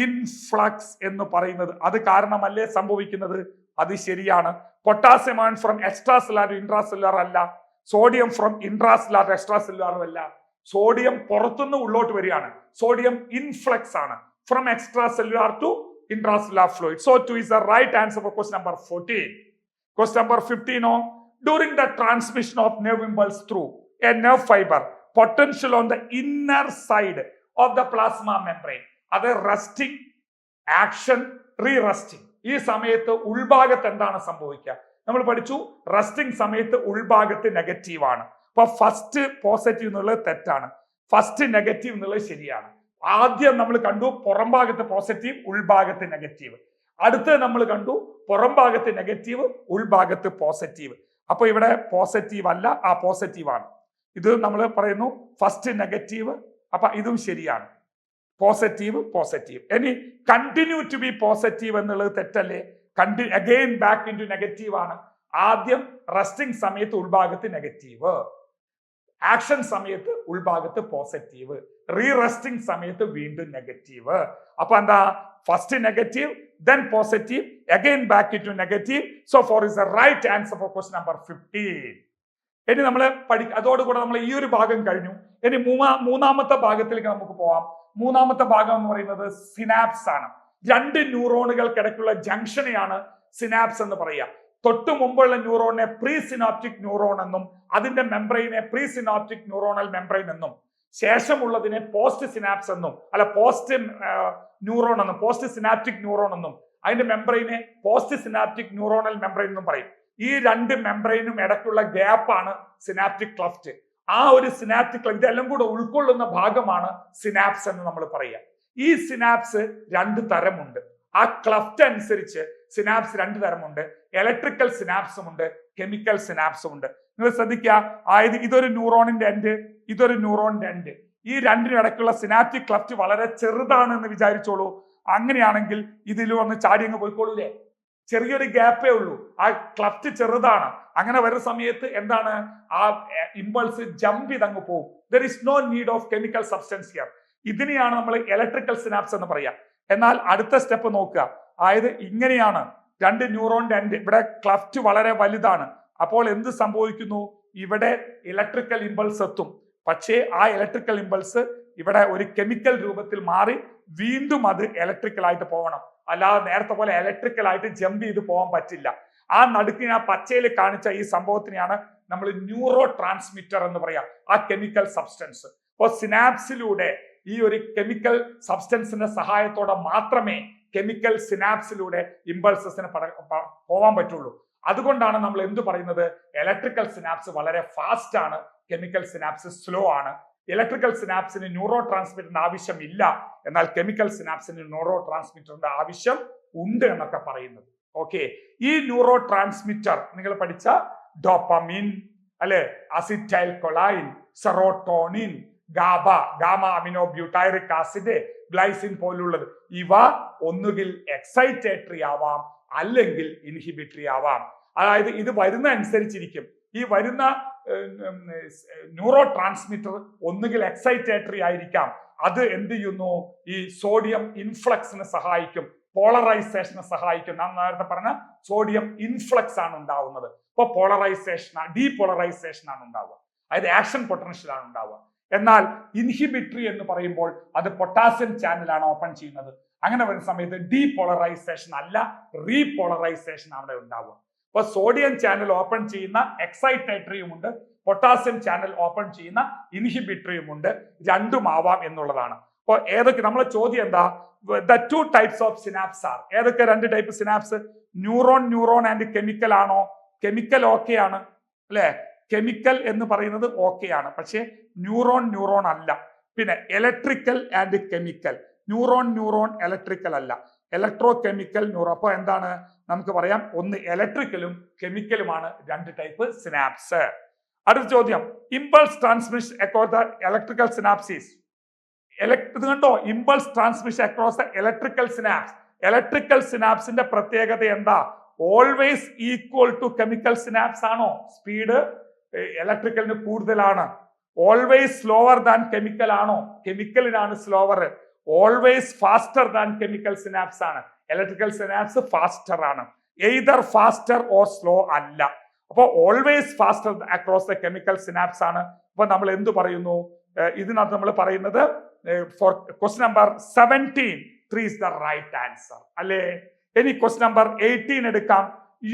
ഇൻഫ്ലക്സ് എന്ന് പറയുന്നത്. അത് കാരണമല്ലേ സംഭവിക്കുന്നത്? അത് ശരിയാണ്. Potassium ion from extracellular intracellular അല്ല. സോഡിയം ഫ്രം ഇൻട്രാ സെല്ലുലാർ എക്സ്ട്രാ സെല്ലുലാറും അല്ല. സോഡിയം പുറത്തുനിന്ന് ഉള്ളോട്ട് വരികയാണ്. സോഡിയം ഇൻഫ്ലക്സ് ആണ് from extracellular to intracellular fluid. So 2 is the right answer for question number 14. Question number 15. During the transmission of nerve impulse through a nerve fiber, potential on the inner side of the plasma membrane. അത് റെസ്റ്റിംഗ്, ആക്ഷൻ, റീറെസ്റ്റിംഗ്. ഈ സമയത്ത് ഉൾഭാഗത്ത് എന്താണ് സംഭവിക്കുക? നമ്മൾ പഠിച്ചു റെസ്റ്റിംഗ് സമയത്ത് ഉൾഭാഗത്ത് നെഗറ്റീവ് ആണ്. അപ്പൊ ഫസ്റ്റ് പോസിറ്റീവ് എന്നുള്ളത് തെറ്റാണ്, ഫസ്റ്റ് നെഗറ്റീവ് എന്നുള്ളത് ശരിയാണ്. ആദ്യം നമ്മൾ കണ്ടു പുറം ഭാഗത്ത് പോസിറ്റീവ്, ഉൾഭാഗത്ത് നെഗറ്റീവ്. അടുത്ത് നമ്മൾ കണ്ടു പുറം ഭാഗത്ത് നെഗറ്റീവ്, ഉൾഭാഗത്ത് പോസിറ്റീവ്. അപ്പൊ ഇവിടെ പോസിറ്റീവ് അല്ല, ആ പോസിറ്റീവ് ആണ്. ഇത് നമ്മൾ പറയുന്നു ഫസ്റ്റ് നെഗറ്റീവ്, അപ്പൊ ഇതും ശരിയാണ്. Positive positive. ഇനി കണ്ടിന്യൂ ടു ബി പോസിറ്റീവ് എന്നുള്ളത് തെറ്റല്ലേ? Again back into negative ആണ്. ആദ്യം റെസ്റ്റിംഗ് സമയത്ത് ഉൾഭാഗത്ത് നെഗറ്റീവ്, ആക്ഷൻ സമയത്ത് ഉൾഭാഗത്ത് പോസിറ്റീവ്, റീറെസ്റ്റിംഗ് സമയത്ത് വീണ്ടും നെഗറ്റീവ്. അപ്പൊ എന്താ? First negative, then positive, again back into negative. So 4 is the right answer for question number 15. ഇനി നമ്മൾ അതോടുകൂടെ നമ്മൾ ഈ ഒരു ഭാഗം കഴിഞ്ഞു. ഇനി മൂന്നാമത്തെ ഭാഗത്തിലേക്ക് നമുക്ക് പോവാം. മൂന്നാമത്തെ ഭാഗം എന്ന് പറയുന്നത് സിനാപ്സ് ആണ്. രണ്ട് ന്യൂറോണുകൾക്കിടയ്ക്കുള്ള ജംഗ്ഷനെയാണ് സിനാപ്സ് എന്ന് പറയുക. തൊട്ടു മുമ്പുള്ള ന്യൂറോണിനെ പ്രീ സിനാപ്റ്റിക് ന്യൂറോൺ എന്നും അതിന്റെ മെംബ്രെയിനെ പ്രീ സിനാപ്റ്റിക് ന്യൂറോണൽ മെംബ്രെയിൻ എന്നും ശേഷമുള്ളതിനെ പോസ്റ്റ് സിനാപ്സ് എന്നും അല്ല പോസ്റ്റ് ന്യൂറോൺ എന്നും പോസ്റ്റ് സിനാപ്റ്റിക് ന്യൂറോൺ എന്നും അതിന്റെ മെംബ്രെയിനെ പോസ്റ്റ് സിനാപ്റ്റിക് ന്യൂറോണൽ മെംബ്രെയിൻ എന്നും പറയും. ഈ രണ്ട് മെംബ്രെയിനും ഇടയ്ക്കുള്ള ഗ്യാപ്പാണ് സിനാപ്റ്റിക് ക്ലഫ്റ്റ്. ആ ഒരു സിനാപ്റ്റിക് ഇതെല്ലാം കൂടെ ഉൾക്കൊള്ളുന്ന ഭാഗമാണ് സിനാപ്സ് എന്ന് നമ്മൾ പറയുക. ഈ സിനാപ്സ് രണ്ട് തരമുണ്ട്. ആ ക്ലഫ്റ്റ് അനുസരിച്ച് സിനാപ്സ് രണ്ട് തരമുണ്ട്. ഇലക്ട്രിക്കൽ സിനാപ്സും ഉണ്ട്, കെമിക്കൽ സിനാപ്സും ഉണ്ട്. നിങ്ങൾ ശ്രദ്ധിക്കുക, അതായത് ഇതൊരു ന്യൂറോണിന്റെ എൻഡ്, ഇതൊരു ന്യൂറോണിന്റെ എൻഡ്. ഈ രണ്ടിനും ഇടയ്ക്കുള്ള സിനാപ്റ്റിക് ക്ലഫ്റ്റ് വളരെ ചെറുതാണ് എന്ന് വിചാരിച്ചോളൂ. അങ്ങനെയാണെങ്കിൽ ഇതിൽ വന്ന് ചാടി അങ്ങ് പോയിക്കോളൂലേ? ചെറിയൊരു ഗ്യാപ്പേ ഉള്ളൂ, ആ ക്ലഫ്റ്റ് ചെറുതാണ്. അങ്ങനെ വരുന്ന സമയത്ത് എന്താണ്? ആ ഇമ്പൾസ് ജമ്പ് ചെയ്തങ്ങ് പോകും. There is no need of chemical substance here. ഇതിനെയാണ് നമ്മൾ ഇലക്ട്രിക്കൽ സിനാപ്സ് എന്ന് പറയാം. എന്നാൽ അടുത്ത സ്റ്റെപ്പ് നോക്കുക, അതായത് ഇങ്ങനെയാണ് രണ്ട് ന്യൂറോണിന്റെ എൻഡ്. ഇവിടെ ക്ലഫ്റ്റ് വളരെ വലുതാണ്. അപ്പോൾ എന്ത് സംഭവിക്കുന്നു? ഇവിടെ ഇലക്ട്രിക്കൽ ഇമ്പൾസ് എത്തും. പക്ഷേ ആ ഇലക്ട്രിക്കൽ ഇമ്പൾസ് ഇവിടെ ഒരു കെമിക്കൽ രൂപത്തിൽ മാറി വീണ്ടും അത് ഇലക്ട്രിക്കൽ ആയിട്ട് പോകണം. അല്ലാതെ നേരത്തെ പോലെ ഇലക്ട്രിക്കൽ ആയിട്ട് ജമ്പ് ചെയ്ത് പോകാൻ പറ്റില്ല. ആ നടുക്ക് ഞാൻ പച്ചയിൽ കാണിച്ച ഈ സംഭവത്തിനെയാണ് നമ്മൾ ന്യൂറോ ട്രാൻസ്മിറ്റർ എന്ന് പറയാം, ആ കെമിക്കൽ സബ്സ്റ്റൻസ്. അപ്പോൾ സിനാപ്സിലൂടെ ഈ ഒരു കെമിക്കൽ സബ്സ്റ്റൻസിന്റെ സഹായത്തോടെ മാത്രമേ കെമിക്കൽ സിനാപ്സിലൂടെ ഇമ്പൾസസിന് പോവാൻ പറ്റുള്ളൂ. അതുകൊണ്ടാണ് നമ്മൾ എന്ത് പറയുന്നത്? ഇലക്ട്രിക്കൽ സിനാപ്സ് വളരെ ഫാസ്റ്റ് ആണ്, കെമിക്കൽ സിനാപ്സ് സ്ലോ ആണ്. ഇലക്ട്രിക്കൽ സിനാപ്സിന് ന്യൂറോ ട്രാൻസ്മിറ്ററിന്റെ ആവശ്യം ഇല്ല, എന്നാൽ കെമിക്കൽ സിനാപ്സിന് ന്യൂറോ ട്രാൻസ്മിറ്ററിന്റെ ആവശ്യം ഉണ്ട് എന്നൊക്കെ പറയുന്നത്. ഓക്കെ, ഈ ന്യൂറോ ട്രാൻസ്മിറ്റർ നിങ്ങൾ പഠിച്ച ഡോപ്പമിൻ അല്ലെ, acetylcholine, serotonin, gamma amino butyric acid, glycine പോലുള്ളത്, ഇവ ഒന്നുകിൽ എക്സൈറ്റേറ്ററി ആവാം അല്ലെങ്കിൽ ഇൻഹിബിറ്ററി ആവാം. അതായത് ഇത് വരുന്ന അനുസരിച്ചിരിക്കും. ഈ വരുന്ന ന്യൂറോ ട്രാൻസ്മിറ്റർ ഒന്നുകിൽ എക്സൈറ്റേറ്ററി ആയിരിക്കാം. അത് എന്ത് ചെയ്യുന്നു? ഈ സോഡിയം ഇൻഫ്ലക്സിന് സഹായിക്കും, പോളറൈസേഷന് സഹായിക്കും. നാം നേരത്തെ പറഞ്ഞ സോഡിയം ഇൻഫ്ലക്സ് ആണ് ഉണ്ടാവുന്നത്. ഇപ്പൊ പോളറൈസേഷൻ, ഡീപോളറൈസേഷൻ ആണ് ഉണ്ടാവുക, അതായത് ആക്ഷൻ പൊട്ടൻഷ്യൽ ആണ് ഉണ്ടാവുക. എന്നാൽ ഇൻഹിബിറ്ററി എന്ന് പറയുമ്പോൾ അത് പൊട്ടാസ്യം ചാനലാണ് ഓപ്പൺ ചെയ്യുന്നത്. അങ്ങനെ വരുന്ന സമയത്ത് ഡീപോളറൈസേഷൻ അല്ല, റീപോളറൈസേഷൻ അവിടെ ഉണ്ടാവുക. അപ്പൊ സോഡിയം ചാനൽ ഓപ്പൺ ചെയ്യുന്ന എക്സൈറ്റേറ്ററിയും ഉണ്ട്, പൊട്ടാസ്യം ചാനൽ ഓപ്പൺ ചെയ്യുന്ന ഇൻഹിബിറ്ററിയും ഉണ്ട്. രണ്ടും ആവാം എന്നുള്ളതാണ്. അപ്പോൾ ഏതൊക്കെ നമ്മളെ ചോദ്യം എന്താ? The two types of synapse are. ഏതൊക്കെ രണ്ട് type synapse? Neuron and chemical ആണോ? കെമിക്കൽ ഓക്കെ ആണ് അല്ലെ? കെമിക്കൽ എന്ന് പറയുന്നത് ഓക്കെ ആണ്, പക്ഷേ ന്യൂറോൺ അല്ല. പിന്നെ electrical and chemical. Neuron electrical അല്ല, ഇലക്ട്രോ കെമിക്കൽ ന്യൂറോ. അപ്പൊ എന്താണ് നമുക്ക് പറയാം? ഒന്ന് ഇലക്ട്രിക്കലും കെമിക്കലുമാണ് രണ്ട് ടൈപ്പ് സിനാപ്സ്. അടുത്ത ചോദ്യം, impulse transmission across the electrical synapses. ഇത് കണ്ടോ, impulse transmission across the electrical synapse. Electrical സിനാപ്സിന്റെ പ്രത്യേകത എന്താ? Always equal to chemical synapse ആണോ? സ്പീഡ് ഇലക്ട്രിക്കലിന് കൂടുതലാണ്. ഓൾവേസ് സ്ലോവർ ദാൻ കെമിക്കൽ ആണോ? കെമിക്കലിനാണ് slower. Always faster than chemical synapse ആണ്. ഇലക്ട്രിക്കൽ സിനാപ്സ് ഫാസ്റ്റർ ആണ്. എയ്തർ ഫാസ്റ്റർ ഓർ സ്ലോ അല്ല. അപ്പോൾ always faster across the chemical synapse ആണ്. അപ്പൊ നമ്മൾ എന്ത് പറയുന്നു? ഇതിനകത്ത് നമ്മൾ പറയുന്നത് for question number 17 3 is the right answer അല്ലേ? ഇനി ക്വസ്റ്റ്യൻ നമ്പർ 18 എടുക്കാം.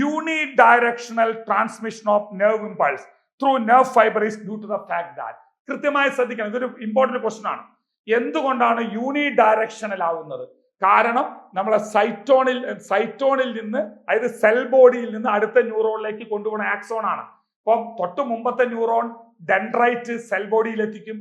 Unidirectional transmission of nerve impulse through nerve fibre is due to the fact that. കൃത്യമായി ശ്രദ്ധിക്കണം, ഇതൊരു ഇമ്പോർട്ടന്റ് ക്വസ്റ്റ്യൻ ആണ്. എന്തുകൊണ്ടാണ് യൂണിഡയറക്ഷണൽ ആവുന്നത്? കാരണം നമ്മളെ സൈറ്റോണിൽ നിന്ന്, അതായത് സെൽ ബോഡിയിൽ നിന്ന് അടുത്ത ന്യൂറോണിലേക്ക് കൊണ്ടുപോകുന്ന ആക്സോൺ ആണ്. അപ്പം തൊട്ട് മുമ്പത്തെ ന്യൂറോൺ ഡെൻഡ്രൈറ്റ് സെൽ ബോഡിയിൽ എത്തിക്കും,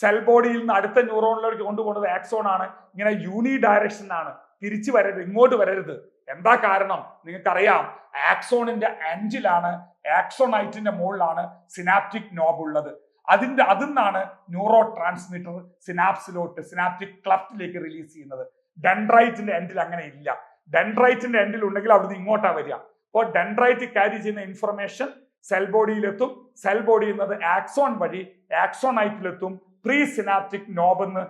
സെൽ ബോഡിയിൽ നിന്ന് അടുത്ത ന്യൂറോണിലേക്ക് കൊണ്ടുപോകുന്നത് ആക്സോൺ ആണ്. ഇങ്ങനെ യൂണിഡയറക്ഷൻ ആണ്, തിരിച്ചു വരരുത്, ഇങ്ങോട്ട് വരരുത്. എന്താ കാരണം? നിങ്ങൾക്കറിയാം, ആക്സോണിന്റെ എൻഡിലാണ്, ആക്സോണൈറ്റിന്റെ മുകളിലാണ് സിനാപ്റ്റിക് നോബ് ഉള്ളത്. അതിന്നാണ് ന്യൂറോ ട്രാൻസ്മിറ്റർ സിനാപ്സിലോട്ട്, സിനാപ്റ്റിക് ക്ലഫ്റ്റിലേക്ക് റിലീസ് ചെയ്യുന്നത്. ഡെൻഡ്രൈറ്റിന്റെ എൻഡിൽ അങ്ങനെ ഇല്ല. ഡെൻഡ്രൈറ്റിന്റെ എൻഡിൽ ഉണ്ടെങ്കിൽ അവിടുന്ന് ഇങ്ങോട്ടാ വരിക. അപ്പോൾ ഡെൻഡ്രൈറ്റ് ക്യാരി ചെയ്യുന്ന ഇൻഫർമേഷൻ സെൽ ബോഡിയിലെത്തും, സെൽ ബോഡി എന്നത് ആക്സോൺ വഴി ആക്സോണൈറ്റിലെത്തും. പ്രീ സിനാപ്റ്റിക് നോബെന്ന്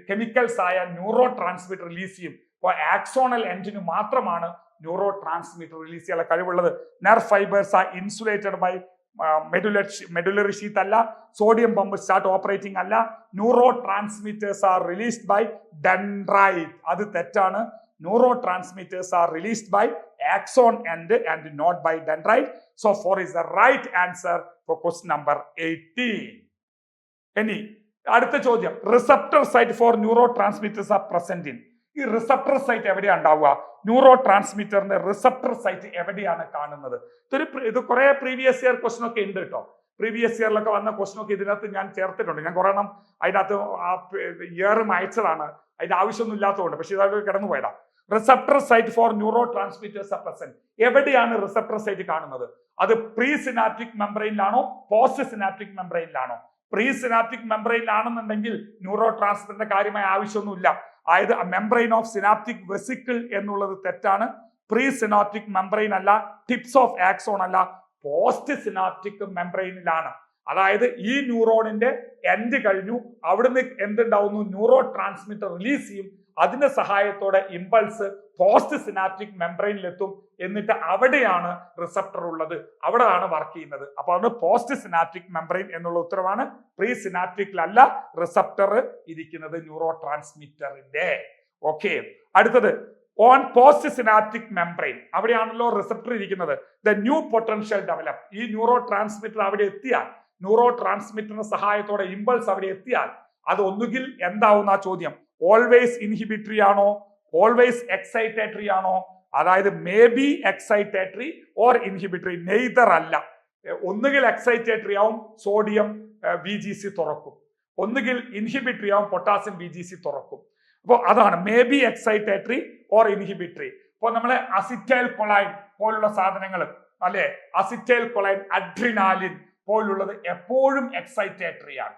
കെമിക്കൽസ് ആയ ന്യൂറോ ട്രാൻസ്മിറ്റർ റിലീസ് ചെയ്യും. അപ്പോൾ ആക്സോണൽ എൻജിന് മാത്രമാണ് ന്യൂറോ ട്രാൻസ്മിറ്റർ റിലീസ് ചെയ്യാനുള്ള കഴിവുള്ളത്. Nerve fibres are insulated by medullary sheath അല്ല. സോഡിയം പമ്പ് സ്റ്റാർട്ട് ഓപ്പറേറ്റിംഗ് അല്ല. Neurotransmitters are released by dendrite. അത് തെറ്റാണ്. Neurotransmitters are released by axon end and not by dendrite. So 4 is the right answer for question number 18. ഇനി അടുത്ത ചോദ്യം, receptor site for neurotransmitters are present in. ഈ റിസപ്റ്റർ സൈറ്റ് എവിടെയാണ് ഉണ്ടാവുക? ന്യൂറോ ട്രാൻസ്മിറ്ററിന്റെ റിസപ്റ്റർ സൈറ്റ് എവിടെയാണ് കാണുന്നത്? ഇത് കുറെ പ്രീവിയസ് ഇയർ ക്വസ്റ്റൻ ഒക്കെ ഉണ്ട് കേട്ടോ. പ്രീവിയസ് ഇയറിലൊക്കെ വന്ന ക്വസ്റ്റൻ ഒക്കെ ഇതിനകത്ത് ഞാൻ ചേർത്തിട്ടുണ്ട്. ഞാൻ കുറെ എണ്ണം അതിനകത്ത് ആ ഇയറും അയച്ചതാണ്, അതിന്റെ ആവശ്യമൊന്നും ഇല്ലാത്തതുകൊണ്ട്. പക്ഷെ ഇതൊക്കെ കിടന്നു പോയതാ. Receptor site for neurotransmitters are present. എവിടെയാണ് റിസപ്റ്റർ സൈറ്റ് കാണുന്നത്? അത് പ്രീ സിനാപ്റ്റിക് മെംബ്രെയിനിലാണോ പോസ്റ്റ് സിനാപ്റ്റിക് മെംബ്രെയിനിലാണോ? പ്രീ സിനാപ്റ്റിക് മെംബ്രെയിനിലാണെന്നുണ്ടെങ്കിൽ ന്യൂറോ ട്രാൻസ്മിറ്ററിന്റെ കാര്യമായ ആവശ്യമൊന്നുമില്ല. അതായത് മെംബ്രെയിൻ ഓഫ് സിനാപ്റ്റിക് വെസിക്കിൾ എന്നുള്ളത് തെറ്റാണ്. പ്രീ സിനാപ്റ്റിക് മെംബ്രെയിൻ അല്ല, ടിപ്സ് ഓഫ് ആക്സോൺ അല്ല, പോസ്റ്റ് സിനാപ്റ്റിക് മെംബ്രെയിനിലാണ്. അതായത് ഈ ന്യൂറോണിന്റെ എൻഡ് കഴിഞ്ഞു, അവിടുന്ന് എന്തുണ്ടാവുന്നു? ന്യൂറോ ട്രാൻസ്മിറ്റർ റിലീസ് ചെയ്യും. അതിന്റെ സഹായത്തോടെ ഇമ്പൾസ് പോസ്റ്റ് സിനാപ്റ്റിക് മെംബ്രെയിനിലെത്തും. എന്നിട്ട് അവിടെയാണ് റിസപ്റ്റർ ഉള്ളത്, അവിടെയാണ് വർക്ക് ചെയ്യുന്നത്. അപ്പൊ അത് പോസ്റ്റ് സിനാപ്റ്റിക് മെംബ്രെയിൻ എന്നുള്ള ഉത്തരവാണ്. പ്രീ സിനാപ്റ്റിക്കിലല്ല റിസപ്റ്റർ ഇരിക്കുന്നത് ന്യൂറോ ട്രാൻസ്മിറ്ററിന്റെ. ഓക്കെ, അടുത്തത് ഓൺ പോസ്റ്റ് സിനാപ്റ്റിക് മെംബ്രെയിൻ, അവിടെയാണല്ലോ റിസപ്റ്റർ ഇരിക്കുന്നത്. The new potential develop. ഈ ന്യൂറോ ട്രാൻസ്മിറ്റർ അവിടെ എത്തിയാൽ, ന്യൂറോ ട്രാൻസ്മിറ്ററിന്റെ സഹായത്തോടെ ഇമ്പൾസ് അവിടെ എത്തിയാൽ അത് ഒന്നുകിൽ എന്താവുന്ന ചോദ്യം, ഓൾവേസ് ഇൻഹിബിറ്ററി ആണോ, ഓൾവേസ് എക്സൈറ്റേറ്ററി ആണോ? അതായത് may be excitatory or inhibitory, neither അല്ല. ഒന്നുകിൽ എക്സൈറ്റേറ്ററി ആവും, സോഡിയം VGC തുറക്കും, ഒന്നുകിൽ ഇൻഹിബിറ്ററി ആവും, പൊട്ടാസ്യം VGC തുറക്കും. അപ്പോൾ അതാണ് may be excitatory or inhibitory. അപ്പോൾ നമ്മളെ അസിറ്റൈൽ കൊളൈൻ പോലുള്ള സാധനങ്ങൾ അല്ലെ, അസിറ്റൈൽ കൊളൈൻ, അഡ്രിനാലിൻ പോലുള്ളത് എപ്പോഴും എക്സൈറ്റേറ്ററി ആണ്.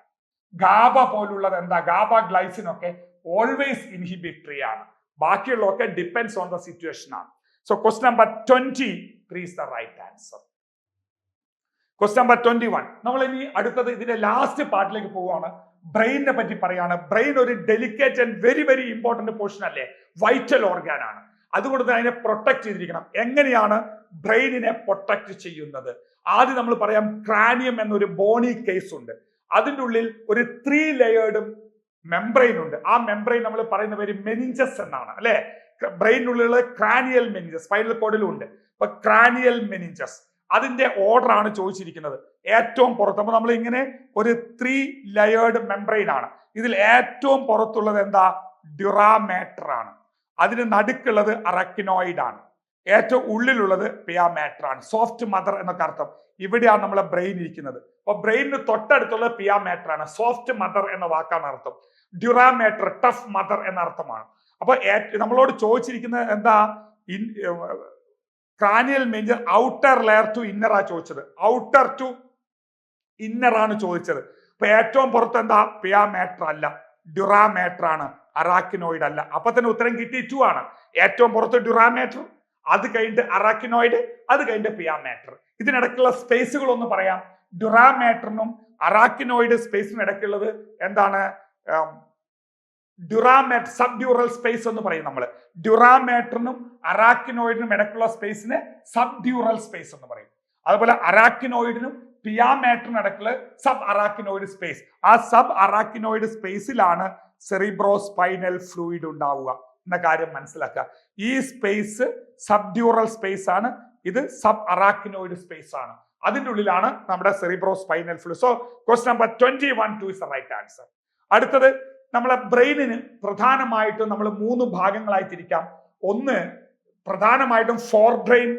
ഗാബ പോലുള്ളത് എന്താ, ഗാബ ഗ്ലൈസിൻ ഒക്കെ ഓൾവേസ് ഇൻഹിബിറ്ററി ആണ്. ബാക്കിയുള്ളതൊക്കെ ഡിപ്പെൻഡ്സ് ഓൺ ദ സിറ്റുവേഷൻ ആണ്. So question number 23 is the right answer. Question number 21. നമ്മൾ ഇനി അടുത്തത് ഇതിന്റെ ലാസ്റ്റ് പാർട്ടിലേക്ക് പോവുകയാണ്. ബ്രെയിനിനെ പറ്റി പറയാണ്. ബ്രെയിൻ ഒരു delicate and very very important portion അല്ലേ, വൈറ്റൽ ഓർഗാൻ ആണ്. അതുകൊണ്ട് തന്നെ അതിനെ പ്രൊട്ടക്ട് ചെയ്തിരിക്കണം. എങ്ങനെയാണ് ബ്രെയിനിനെ പ്രൊട്ടക്ട് ചെയ്യുന്നത്? ആദ്യം നമ്മൾ പറയാം, ക്രാനിയം എന്നൊരു ബോണി കേസ് ഉണ്ട്. അതിൻ്റെ ഉള്ളിൽ ഒരു 3 ലെയേർഡ് മെംബ്രെയിൻ ഉണ്ട്. ആ മെംബ്രെയിൻ നമ്മൾ പറയുന്ന പേര് മെനിഞ്ചസ് എന്നാണ് അല്ലെ. ബ്രെയിനിനുള്ളിൽ ക്രാനിയൽ മെനിഞ്ചസ്, സ്പൈനൽ കോഡിലും ഉണ്ട്. അപ്പൊ ക്രാനിയൽ മെനിഞ്ചസ്, അതിന്റെ ഓർഡർ ആണ് ചോദിച്ചിരിക്കുന്നത്. ഏറ്റവും പുറത്ത്, അപ്പൊ നമ്മൾ ഇങ്ങനെ ഒരു 3 ലെയേർഡ് മെംബ്രെയിൻ ആണ്. ഇതിൽ ഏറ്റവും പുറത്തുള്ളത് എന്താ, ഡ്യൂറാമേറ്റർ ആണ്. അതിന് നടുക്കുള്ളത് അറക്കിനോയിഡ് ആണ്. ഏറ്റവും ഉള്ളിലുള്ളത് പിയാമേറ്റർ ആണ്. സോഫ്റ്റ് മദർ എന്നൊക്കെ അർത്ഥം. ഇവിടെയാണ് നമ്മളെ ബ്രെയിൻ ഇരിക്കുന്നത്. അപ്പൊ ബ്രെയിനിന് തൊട്ടടുത്തുള്ള പിയാമേറ്റർ ആണ്. സോഫ്റ്റ് മദർ എന്ന വാക്കാണ് അർത്ഥം. ഡ്യൂറാമേറ്റർ ടഫ് മദർ എന്ന അർത്ഥമാണ്. അപ്പൊ നമ്മളോട് ചോദിച്ചിരിക്കുന്നത് എന്താ, cranial meninges outer layer to inner ആ ചോദിച്ചത്. ഔട്ടർ ടു ഇന്നർ ആണ് ചോദിച്ചത്. അപ്പൊ ഏറ്റവും പുറത്ത് എന്താ, പിയാമേറ്റർ അല്ല, ഡ്യൂറാമേറ്റർ ആണ്, അറാക്കിനോയിഡ് അല്ല. അപ്പൊ തന്നെ ഉത്തരം കിട്ടി 2 ആണ്. ഏറ്റവും പുറത്ത് ഡ്യൂറാമേറ്റർ, അത് കഴിഞ്ഞിട്ട് അറാക്കിനോയിഡ്, അത് കഴിഞ്ഞിട്ട് പിയാമേറ്റർ. ഇതിനിടയ്ക്കുള്ള സ്പേസുകൾ ഒന്ന് പറയാം. ഡ്യൂറാമേറ്ററിനും അറാക്കിനോയിഡ് സ്പേസിനും ഇടയ്ക്കുള്ളത് എന്താണ്, സബ്ഡ്യൂറൽ സ്പേസ് എന്ന് പറയും നമ്മൾ. ഡ്യൂറാമേറ്ററിനും അറാക്കിനോയിഡിനും ഇടയ്ക്കുള്ള സ്പേസിനെ സബ്ഡ്യൂറൽ സ്പേസ് എന്ന് പറയും. അതുപോലെ അറാക്കിനോയിഡിനും പിയാമേറ്ററിനും ഇടയ്ക്കുള്ള സബ് അറാക്കിനോയിഡ് സ്പേസ്. ആ സബ് അറാക്കിനോയിഡ് സ്പേസിലാണ് സെറിബ്രോസ്പൈനൽ ഫ്ലൂയിഡ് ഉണ്ടാവുക എന്ന കാര്യം മനസ്സിലാക്കുക. ഈ സ്പേസ് സബ്ഡ്യൂറൽ സ്പേസ് ആണ്, ഇത് സബ് അറാക്കിനോയിഡ് സ്പേസ് ആണ്. അതിൻ്റെ ഉള്ളിലാണ് നമ്മുടെ cerebrospinal fluid. So question number 21 is the right answer. അടുത്തത്, നമ്മളെ ബ്രെയിനിന് പ്രധാനമായിട്ടും നമ്മൾ 3 ഭാഗങ്ങളായി തിരിക്കാം. ഒന്ന് പ്രധാനമായിട്ടും forebrain,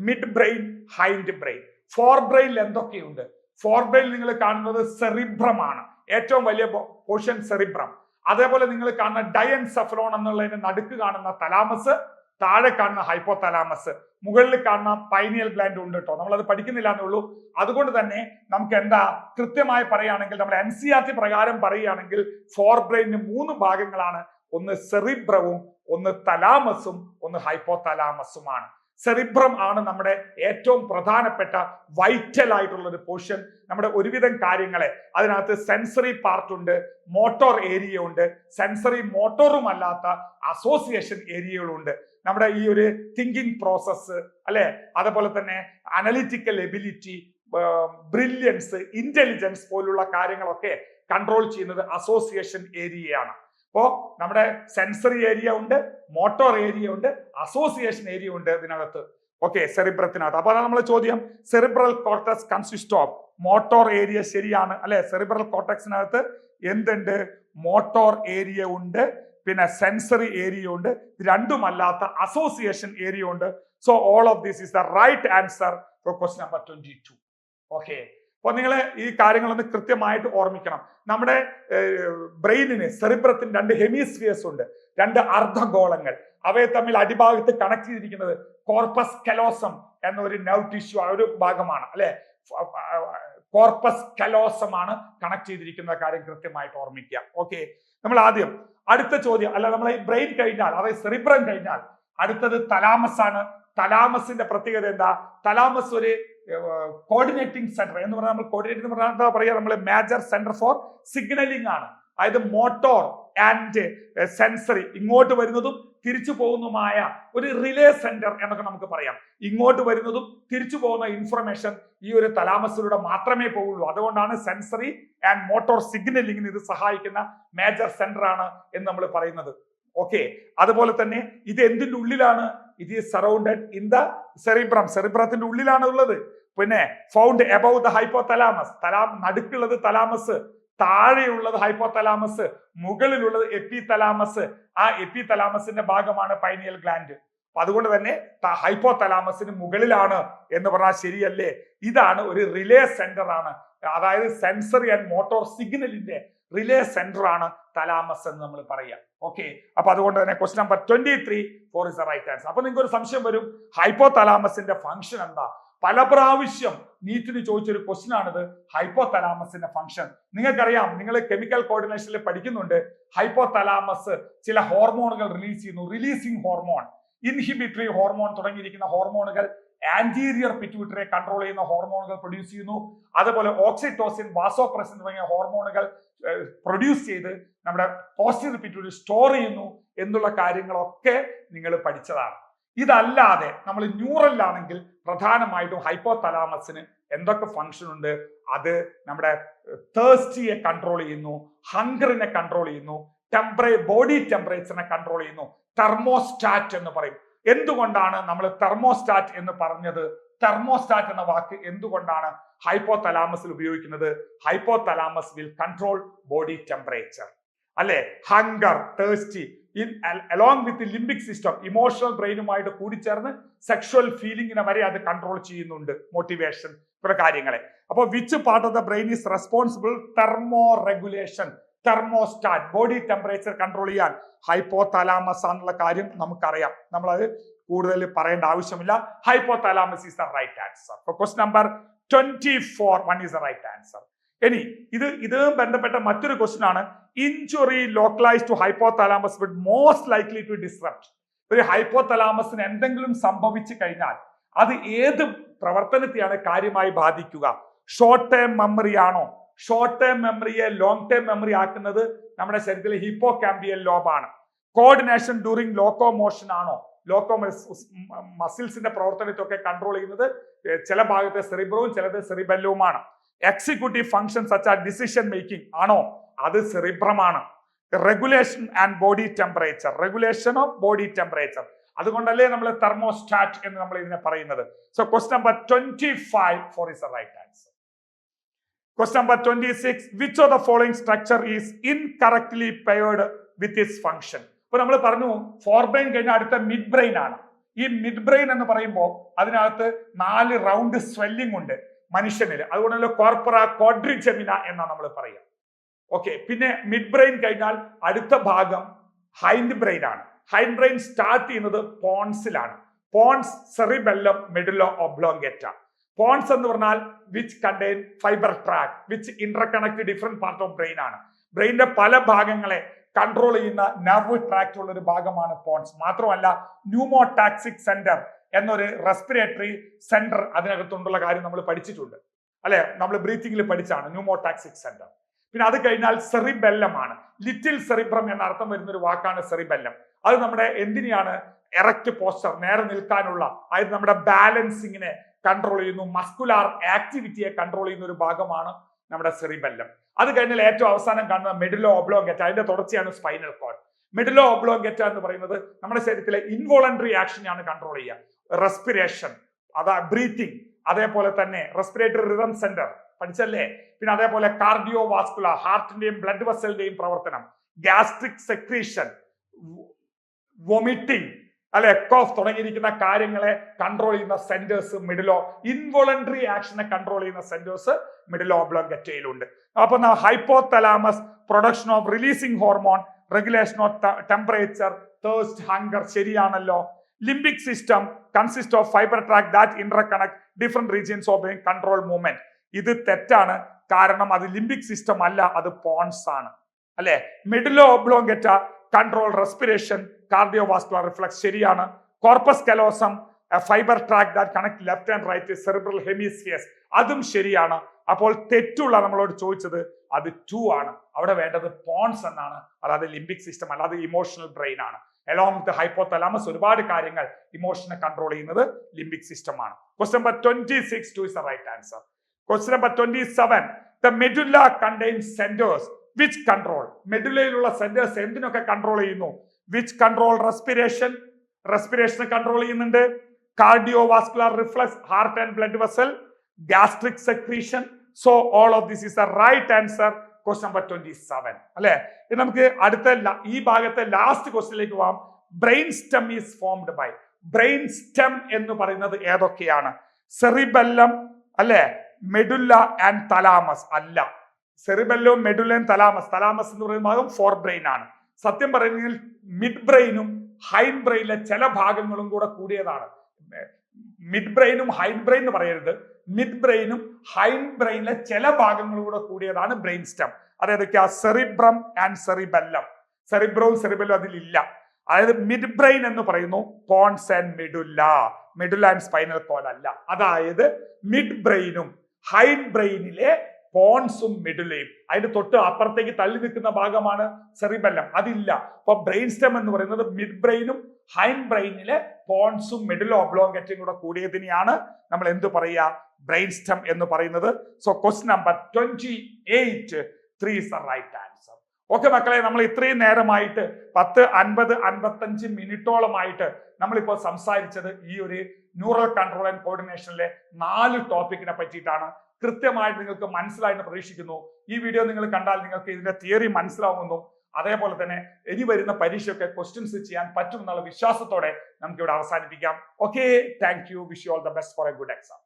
midbrain, hindbrain. Fore ബ്രെയിനിൽ എന്തൊക്കെയുണ്ട്? ഫോർ ബ്രെയിനിൽ നിങ്ങൾ കാണുന്നത് സെറിബ്രമാണ്, ഏറ്റവും വലിയ പോർഷൻ സെറിബ്രം. അതേപോലെ നിങ്ങൾ കാണുന്ന ഡയൻസെഫലോൺ എന്നുള്ളതിന് നടുക്ക് കാണുന്ന തലാമസ്, താഴെ കാണുന്ന ഹൈപ്പോതലാമസ്, മുകളിൽ കാണുന്ന പൈനിയൽ ഗ്ലാൻഡ് ഉണ്ട് കേട്ടോ. നമ്മളത് പഠിക്കുന്നില്ല എന്നുള്ളൂ. അതുകൊണ്ട് തന്നെ നമുക്ക് എന്താ കൃത്യമായി പറയുകയാണെങ്കിൽ, നമ്മൾ NCERT പ്രകാരം പറയുകയാണെങ്കിൽ ഫോർ ബ്രെയിനിന് 3 ഭാഗങ്ങളാണ്. ഒന്ന് സെറിബ്രവും, ഒന്ന് തലാമസും, ഒന്ന് ഹൈപ്പോതലാമസുമാണ്. സെറിബ്രം ആണ് നമ്മുടെ ഏറ്റവും പ്രധാനപ്പെട്ട വൈറ്റൽ ആയിട്ടുള്ള ഒരു പോർഷൻ. നമ്മുടെ ഒരുവിധം കാര്യങ്ങളെ അതിനകത്ത് സെൻസറി പാർട്ട് ഉണ്ട്, മോട്ടോർ ഏരിയ ഉണ്ട്, സെൻസറി മോട്ടോറും അല്ലാത്ത അസോസിയേഷൻ ഏരിയകളുണ്ട്. നമ്മുടെ ഈ ഒരു തിങ്കിങ് പ്രോസസ്സ് അല്ലെ, അതുപോലെ തന്നെ അനലിറ്റിക്കൽ എബിലിറ്റി, ബ്രില്യൻസ്, ഇന്റലിജൻസ് പോലുള്ള കാര്യങ്ങളൊക്കെ കൺട്രോൾ ചെയ്യുന്നത് അസോസിയേഷൻ ഏരിയയാണ്. അപ്പോ നമ്മുടെ സെൻസറി ഏരിയ ഉണ്ട്, മോട്ടോർ ഏരിയ ഉണ്ട്, അസോസിയേഷൻ ഏരിയ ഉണ്ട് ഇതിനകത്ത്. ഓക്കെ, സെറിബ്രത്തിനകത്ത്. അപ്പൊ അതാണ് നമ്മളെ ചോദ്യം. Cerebral cortex consist of motor area, ശരിയാണ് അല്ലെ. സെറിബ്രൽ കോർട്ടക്സിനകത്ത് എന്തുണ്ട്? മോട്ടോർ ഏരിയ ഉണ്ട്, പിന്നെ സെൻസറി ഏരിയ ഉണ്ട്, രണ്ടുമല്ലാത്ത അസോസിയേഷൻ ഏരിയ ഉണ്ട്. So all of this is the right answer for question number 22. Okay, അപ്പൊ നിങ്ങൾ ഈ കാര്യങ്ങളൊന്ന് കൃത്യമായിട്ട് ഓർമ്മിക്കണം. നമ്മുടെ ബ്രെയിനിന്, സെറിബ്രത്തിന് 2 ഹെമിസ്ഫിയേഴ്സ് ഉണ്ട്, 2 അർദ്ധഗോളങ്ങൾ. അവയെ തമ്മിൽ അടിഭാഗത്ത് കണക്ട് ചെയ്തിരിക്കുന്നത് കോർപ്പസ് കലോസം എന്നൊരു നെർവ് ടിഷ്യൂ ഒരു ഭാഗമാണ് അല്ലെ. കോർപ്പസ് കലോസം ആണ് കണക്ട് ചെയ്തിരിക്കുന്ന കാര്യം കൃത്യമായിട്ട് ഓർമ്മിക്കുക. ഓക്കെ, നമ്മൾ ആദ്യം അടുത്ത ചോദ്യം അല്ല, നമ്മളെ ബ്രെയിൻ കഴിഞ്ഞാൽ, അതായത് സെറിബ്രം കഴിഞ്ഞാൽ അടുത്തത് തലാമസ് ആണ്. തലാമസിന്റെ പ്രത്യേകത എന്താ? തലാമസ് ഒരു കോർഡിനേറ്റിംഗ് സെന്റർ എന്ന് പറഞ്ഞാൽ, നമ്മൾ കോർഡിനേറ്റ് എന്ന് പറഞ്ഞാൽ എന്താ പറയുക, നമ്മൾ മേജർ സെന്റർ ഫോർ സിഗ്നലിംഗ് ആണ്. അതായത് മോട്ടോർ ആൻഡ് സെൻസറി, ഇങ്ങോട്ട് വരുന്നതും തിരിച്ചു പോകുന്നതുമായ ഒരു റിലേ സെന്റർ എന്നൊക്കെ നമുക്ക് പറയാം. ഇങ്ങോട്ട് വരുന്നതും തിരിച്ചു പോകുന്ന ഇൻഫർമേഷൻ ഈ ഒരു തലാമസിലൂടെ മാത്രമേ പോകുള്ളൂ. അതുകൊണ്ടാണ് സെൻസറി ആൻഡ് മോട്ടോർ സിഗ്നലിംഗിന് ഇത് സഹായിക്കുന്ന മേജർ സെന്റർ ആണ് എന്ന് നമ്മൾ പറയുന്നത്. ഓക്കെ, അതുപോലെ തന്നെ ഇത് എന്തിന്റെ ഉള്ളിലാണ്? ഇത് is surrounded in the cerebrum. സെറിബ്രത്തിന്റെ ഉള്ളിലാണ് ഉള്ളത്. പിന്നെ ഫൗണ്ട് എബവ് ദ ഹൈപ്പോതലാമസ്, നടുക്കുള്ളത് തലാമസ്, താഴെയുള്ളത് ഹൈപ്പോതലാമസ്, മുകളിലുള്ളത് എപ്പിതലാമസ്. ആ എപ്പിതലാമസിന്റെ ഭാഗമാണ് പൈനിയൽ ഗ്ലാൻഡ്. അപ്പൊ അതുകൊണ്ട് തന്നെ ഹൈപ്പോതലാമസിന് മുകളിലാണ് എന്ന് പറഞ്ഞാൽ ശരിയല്ലേ? ഇതാണ് ഒരു റിലേ സെന്റർ ആണ്, അതായത് സെൻസറി ആൻഡ് മോട്ടോർ സിഗ്നലിന്റെ റിലേ സെന്റർ ആണ് തലാമസ് എന്ന് നമ്മൾ പറയാം. ഓക്കെ, അപ്പൊ അതുകൊണ്ട് തന്നെ question number 23 is the right answer. അപ്പൊ നിങ്ങൾക്ക് ഒരു സംശയം വരും, ഹൈപ്പോതലാമസിന്റെ ഫംഗ്ഷൻ എന്താ? പല പ്രാവശ്യം നീറ്റിന് ചോദിച്ചൊരു ക്വസ്റ്റ്യൻ ആണിത്, ഹൈപ്പോതലാമസിന്റെ ഫംഗ്ഷൻ. നിങ്ങൾക്കറിയാം, നിങ്ങൾ കെമിക്കൽ കോർഡിനേഷനിൽ പഠിക്കുന്നുണ്ട്, ഹൈപ്പോതലാമസ് ചില ഹോർമോണുകൾ റിലീസ് ചെയ്യുന്നു. റിലീസിങ് ഹോർമോൺ, ഇൻഹിബിറ്ററി ഹോർമോൺ തുടങ്ങിയിരിക്കുന്ന ഹോർമോണുകൾ, ആന്റീരിയർ പിറ്റ്യൂട്ടറിയെ കൺട്രോൾ ചെയ്യുന്ന ഹോർമോണുകൾ പ്രൊഡ്യൂസ് ചെയ്യുന്നു. അതുപോലെ ഓക്സിറ്റോസിൻ, വാസോപ്രസിൻ തുടങ്ങിയ ഹോർമോണുകൾ പ്രൊഡ്യൂസ് ചെയ്ത് നമ്മുടെ പോസ്റ്റീരിയർ പിറ്റ്യൂട്ടറി സ്റ്റോർ ചെയ്യുന്നു എന്നുള്ള കാര്യങ്ങളൊക്കെ നിങ്ങൾ പഠിച്ചതാണ്. ഇതല്ലാതെ നമ്മൾ ന്യൂറലിലാണെങ്കിൽ പ്രധാനമായിട്ടും ഹൈപ്പോതലാമസിന് എന്തൊക്കെ ഫംഗ്ഷൻ ഉണ്ട്? അത് നമ്മുടെ തേഴ്സ്റ്റിയെ കൺട്രോൾ ചെയ്യുന്നു, ഹങ്കറിനെ കൺട്രോൾ ചെയ്യുന്നു, ബോഡി ടെമ്പറേച്ചറിനെ കൺട്രോൾ ചെയ്യുന്നു. തെർമോസ്റ്റാറ്റ് എന്ന് പറയും. എന്തുകൊണ്ടാണ് നമ്മൾ തെർമോസ്റ്റാറ്റ് എന്ന് പറഞ്ഞത്? തെർമോസ്റ്റാറ്റ് എന്ന വാക്ക് എന്തുകൊണ്ടാണ് ഹൈപ്പോതലാമസിൽ ഉപയോഗിക്കുന്നത്? Hypothalamus will control body temperature അല്ലെ, hunger, thirsty, along with limbic system, emotional ബ്രെയിനുമായിട്ട് കൂടിച്ചേർന്ന് സെക്ഷുവൽ ഫീലിംഗിനെ വരെ അത് കൺട്രോൾ ചെയ്യുന്നുണ്ട്, മോട്ടിവേഷൻ, ഇത്ര കാര്യങ്ങളെ. അപ്പോൾ which part of the brain is responsible? Thermoregulation, thermostat, body temperature control ചെയ്യാൻ ഹൈപ്പോതലാമസ് ആണെന്നുള്ള കാര്യം നമുക്കറിയാം. നമ്മളത് കൂടുതൽ പറയേണ്ട ആവശ്യമില്ല. Hypothalamus is the right answer. Question number 24 is the right answer. ഇനി ഇതും ബന്ധപ്പെട്ട മറ്റൊരു ക്വസ്റ്റ്യൻ ആണ്, injury localise to hypothalamus would most likely to disrupt. ഒരു ഹൈപ്പോതലാമസിന് എന്തെങ്കിലും സംഭവിച്ചു കഴിഞ്ഞാൽ അത് ഏത് പ്രവർത്തനത്തെയാണ് കാര്യമായി ബാധിക്കുക? ഷോർട്ട് ടേം മെമ്മറി ആണോ? ഷോർട്ട് ടേം മെമ്മറിയെ ലോങ് ടേം മെമ്മറി ആക്കുന്നത് നമ്മുടെ ശരീരത്തിലെ ഹിപ്പോകാമ്പിയൽ ലോബാണ്. കോർഡിനേഷൻ ഡ്യൂറിങ് ലോക്കോമോഷൻ ആണോ? മസിൽസിന്റെ പ്രവർത്തനത്തൊക്കെ കൺട്രോൾ ചെയ്യുന്നത് ചില ഭാഗത്തെ സെറിബ്രവും ചിലത് സെറിബെല്ലവുമാണ്. Executive function such as decision making ആണോ? അത് സെറിബ്രമാണ്. Regulation and body temperature, regulation of body temperature, അതുകൊണ്ടല്ലേ നമ്മൾ തെർമോസ്റ്റാറ്റ് എന്ന് നമ്മൾ ഇതിനെ പറയുന്നത്. So question number 25 4 is the right answer. Question number 26, which of the following structure is incorrectly paired with its function? ഇപ്പൊ നമ്മൾ പറഞ്ഞു ഫോർ ബ്രെയിൻ കഴിഞ്ഞാൽ അടുത്ത മിഡ് ബ്രെയിൻ ആണ്. ഈ മിഡ് ബ്രെയിൻ എന്ന് പറയുമ്പോൾ അതിനകത്ത് 4 റൗണ്ട് സ്വെല്ലിംഗ് ഉണ്ട് മനുഷ്യനിൽ, അതുകൊണ്ടല്ലോ കോർപ്പറ ക്വാഡ്രിജെമിന എന്നാണ് നമ്മൾ പറയുക. ഓക്കെ, പിന്നെ മിഡ് ബ്രെയിൻ കഴിഞ്ഞാൽ അടുത്ത ഭാഗം ഹൈൻഡ് ബ്രെയിൻ ആണ്. ഹൈൻഡ് ബ്രെയിൻ സ്റ്റാർട്ട് ചെയ്യുന്നത് പോൺസിലാണ്. Pons, cerebellum, medulla oblongata. Pons എന്ന് പറഞ്ഞാൽ which contain fibre tract which interconnect different part of brain ആണ്. ബ്രെയിനിന്റെ പല ഭാഗങ്ങളെ കൺട്രോൾ ചെയ്യുന്ന നെർവ് ട്രാക്ട് ഉള്ള ഒരു ഭാഗമാണ് പോൺസ്. മാത്രമല്ല ന്യൂമോടാക്സിക് സെന്റർ എന്നൊരു റെസ്പിറേറ്ററി സെന്റർ അതിനകത്തുള്ള കാര്യം നമ്മൾ പഠിച്ചിട്ടുണ്ട് അല്ലെ, നമ്മൾ ബ്രീത്തിങ്ങിൽ പഠിച്ചാണ് ന്യൂമോടാക്സിക് സെന്റർ. പിന്നെ അത് കഴിഞ്ഞാൽ സെറിബെല്ലം ആണ്. ലിറ്റിൽ സെറിബ്രം എന്ന അർത്ഥം വരുന്ന ഒരു വാക്കാണ് സെറിബെല്ലം. അത് നമ്മുടെ എന്തിനെയാണ്? എറക്റ്റ് പോസ്റ്റർ, നേരെ നിൽക്കാനുള്ള, അതായത് നമ്മുടെ ബാലൻസിങ്ങിനെ കൺട്രോൾ ചെയ്യുന്നു, മസ്കുലാർ ആക്ടിവിറ്റിയെ കൺട്രോൾ ചെയ്യുന്ന ഒരു ഭാഗമാണ് നമ്മുടെ സെറിബെല്ലം. അത് കഴിഞ്ഞാൽ ഏറ്റവും അവസാനം കാണുന്ന മെഡുല്ലോ ഒബ്ലോംഗേറ്റ, അതിന്റെ തുടർച്ചയാണ് സ്പൈനൽ കോഡ്. മെഡുല്ലോ ഒബ്ലോംഗേറ്റ എന്ന് പറയുന്നത് നമ്മുടെ ശരീരത്തിലെ ഇൻവോളണ്ടറി ആക്ഷനെയാണ് കൺട്രോൾ ചെയ്യുക. റെസ്പിറേഷൻ, അതാ ബ്രീത്തിങ്, അതേപോലെ തന്നെ റെസ്പിറേറ്ററി റിതം സെന്റർ പഠിച്ചല്ലേ. പിന്നെ അതേപോലെ കാർഡിയോ വാസ്കുലർ, ഹാർട്ടിന്റെയും ബ്ലഡ് വെസലിന്റെയും പ്രവർത്തനം, ഗ്യാസ്ട്രിക് സെക്രീഷൻ, വൊമിറ്റിംഗ് അല്ലെ, കോഫ് തുടങ്ങിയിരിക്കുന്ന കാര്യങ്ങളെ കൺട്രോൾ ചെയ്യുന്ന സെന്റേഴ്സ് മിഡിലോ, ഇൻവോളണ്ടറി ആക്ഷനെ കൺട്രോൾ ചെയ്യുന്ന സെന്റേഴ്സ് മിഡിലോ ഒബ്ലോംഗേറ്റയിലുണ്ട്. അപ്പൊ hypothalamus, production of releasing hormone, regulation of temperature, thirst, hunger, ശരിയാണല്ലോ. Limbic system consist of fibre track that interconnect different regions of brain, control movement. ഇത് തെറ്റാണ്, കാരണം അത് ലിംബിക് സിസ്റ്റം അല്ല, അത് പോൺസ് ആണ് അല്ലെ. Medulla oblongata control respiration, cardiovascular reflex, ശരിയാണ്. Corpus callosum, fibre track that connect left and right cerebral hemispheres, അതും ശരിയാണ്. അപ്പോൾ തെറ്റുള്ള നമ്മളോട് ചോദിച്ചത് അത് 2 ആണ്. അവിടെ വേണ്ടത് പോൺസ് എന്നാണ്, അല്ലാതെ ലിംബിക് സിസ്റ്റം അല്ലാതെ ഇമോഷണൽ ബ്രെയിൻ ആണ്. അലോങ് വിത്ത് ഹൈപ്പോതലാമസ് ഒരുപാട് കാര്യങ്ങൾ ഇമോഷനെ കൺട്രോൾ ചെയ്യുന്നത് ലിംബിക് സിസ്റ്റം ആണ്. Question number 26 2 is the right answer. Question number 27, the medulla contains centers which control. മെഡുല്ലയിലുള്ള സെന്റേഴ്സ് എന്തിനൊക്കെ കൺട്രോൾ ചെയ്യുന്നു? വിച്ച് കൺട്രോൾ റെസ്പിറേഷൻ, റെസ്പിറേഷനെ കൺട്രോൾ ചെയ്യുന്നുണ്ട്. Cardiovascular reflex, heart and blood vessel, gastric secretion. So all of this is a right answer. Question number 27 അല്ലെ. നമുക്ക് അടുത്ത ഈ ഭാഗത്തെ ലാസ്റ്റ് ക്വസ്റ്റ്യനിലേക്ക് പോവാം. Brain stem is formed by. Brain stem എന്ന് പറയുന്നത് ഏതൊക്കെയാണ്? സെറിബെല്ലം അല്ലെ, മെഡുല്ല ആൻഡ് തലാമസ് അല്ല. സെറിബെല്ലവും മെഡുല്ലയും തലാമസ് എന്ന് പറയുന്ന ഭാഗം ഫോർ ബ്രെയിൻ ആണ്. സത്യം പറയുന്നെങ്കിൽ മിഡ് ബ്രെയിനും ഹൈൻഡ് ബ്രെയിനിലെ ചില ഭാഗങ്ങളും കൂടെ കൂടിയതാണ്. മിഡ് ബ്രെയിനും ഹൈൻഡ് ബ്രെയിൻ എന്ന് പറയരുത്, മിഡ് ബ്രെയിനും ഹൈൻഡ് ബ്രെയിനിലെ ചില ഭാഗങ്ങളും കൂടെ കൂടിയതാണ് ബ്രെയിൻ സ്റ്റെം. അതായതൊക്കെയാ സെറിബ്രം ആൻഡ് സെറിബെല്ലം. സെറിബ്രവും സെറിബെല്ലും അതിലില്ല. അതായത് മിഡ് ബ്രെയിൻ എന്ന് പറയുന്നു pons and medulla, medulla and spinal cord അല്ല. അതായത് മിഡ് ബ്രെയിനും ഹൈൻഡ് ബ്രെയിനിലെ പോൺസും മെഡുലയും, അതിന്റെ തൊട്ട് അപ്പുറത്തേക്ക് തള്ളി നിൽക്കുന്ന ഭാഗമാണ് സെറിബെല്ലം, അതില്ല. അപ്പൊ ബ്രെയിൻ സ്റ്റെം എന്ന് പറയുന്നത് മിഡ് ബ്രെയിനും ഹൈൻഡ് ബ്രെയിനിലെ പോൺസും മെഡുല ഒബ്ലോംഗേറ്റയും കൂടെ കൂടിയതിനെയാണ് നമ്മൾ എന്ത് പറയുക? ബ്രെയിൻ സ്റ്റെം എന്ന് പറയുന്നത്. So question number 28 3 is the right answer. Okay മക്കളെ, നമ്മൾ ഇത്രയും നേരമായിട്ട് 10 50 55 മിനിറ്റോളമായിട്ട് നമ്മളിപ്പോൾ സംസാരിച്ചത് ഈ ഒരു ന്യൂറൽ കൺട്രോൾ ആൻഡ് കോർഡിനേഷനിലെ 4 ടോപ്പിക്കിനെ പറ്റിയിട്ടാണ്. കൃത്യമായിട്ട് നിങ്ങൾക്ക് മനസ്സിലായെന്ന് പ്രതീക്ഷിക്കുന്നു. ഈ വീഡിയോ നിങ്ങൾ കണ്ടാൽ നിങ്ങൾക്ക് ഇതിന്റെ തിയറി മനസ്സിലാവുമെന്നും അതേപോലെ തന്നെ ഇനി വരുന്ന പരീക്ഷയൊക്കെ ക്വസ്റ്റ്യൻസ് ചെയ്യാൻ പറ്റും എന്നുള്ള വിശ്വാസത്തോടെ നമുക്ക് ഇവിടെ അവസാനിപ്പിക്കാം. Okay, thank you. Wish you all the best for A good exam.